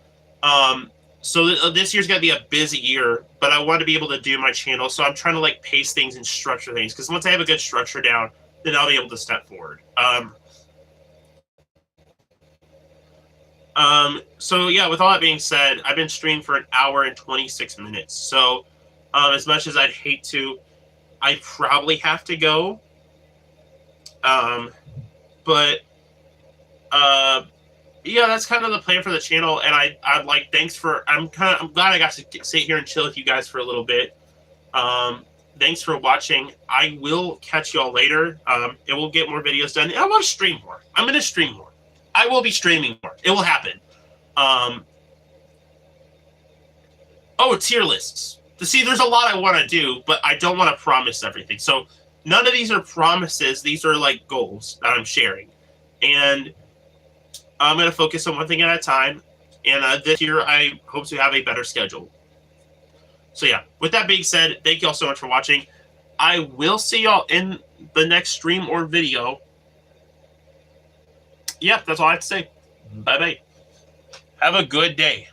So this year's gonna be a busy year, but I want to be able to do my channel, so I'm trying to like pace things and structure things because once I have a good structure down, then I'll be able to step forward. So yeah, with all that being said, I've been streaming for an hour and 26 minutes. So, as much as I'd hate to, I probably have to go. Um, but yeah, that's kind of the plan for the channel. And I'm like, I'm glad I got to sit here and chill with you guys for a little bit. Thanks for watching. I will catch y'all later. And we'll get more videos done. I want to stream more. I'm going to stream more. I will be streaming more. It will happen. Oh, tier lists. See, there's a lot I want to do, but I don't want to promise everything. So none of these are promises. These are like goals that I'm sharing. And I'm going to focus on one thing at a time. And this year, I hope to have a better schedule. So yeah, with that being said, thank you all so much for watching. I will see y'all in the next stream or video. Yeah, that's all I have to say. Bye-bye. Have a good day.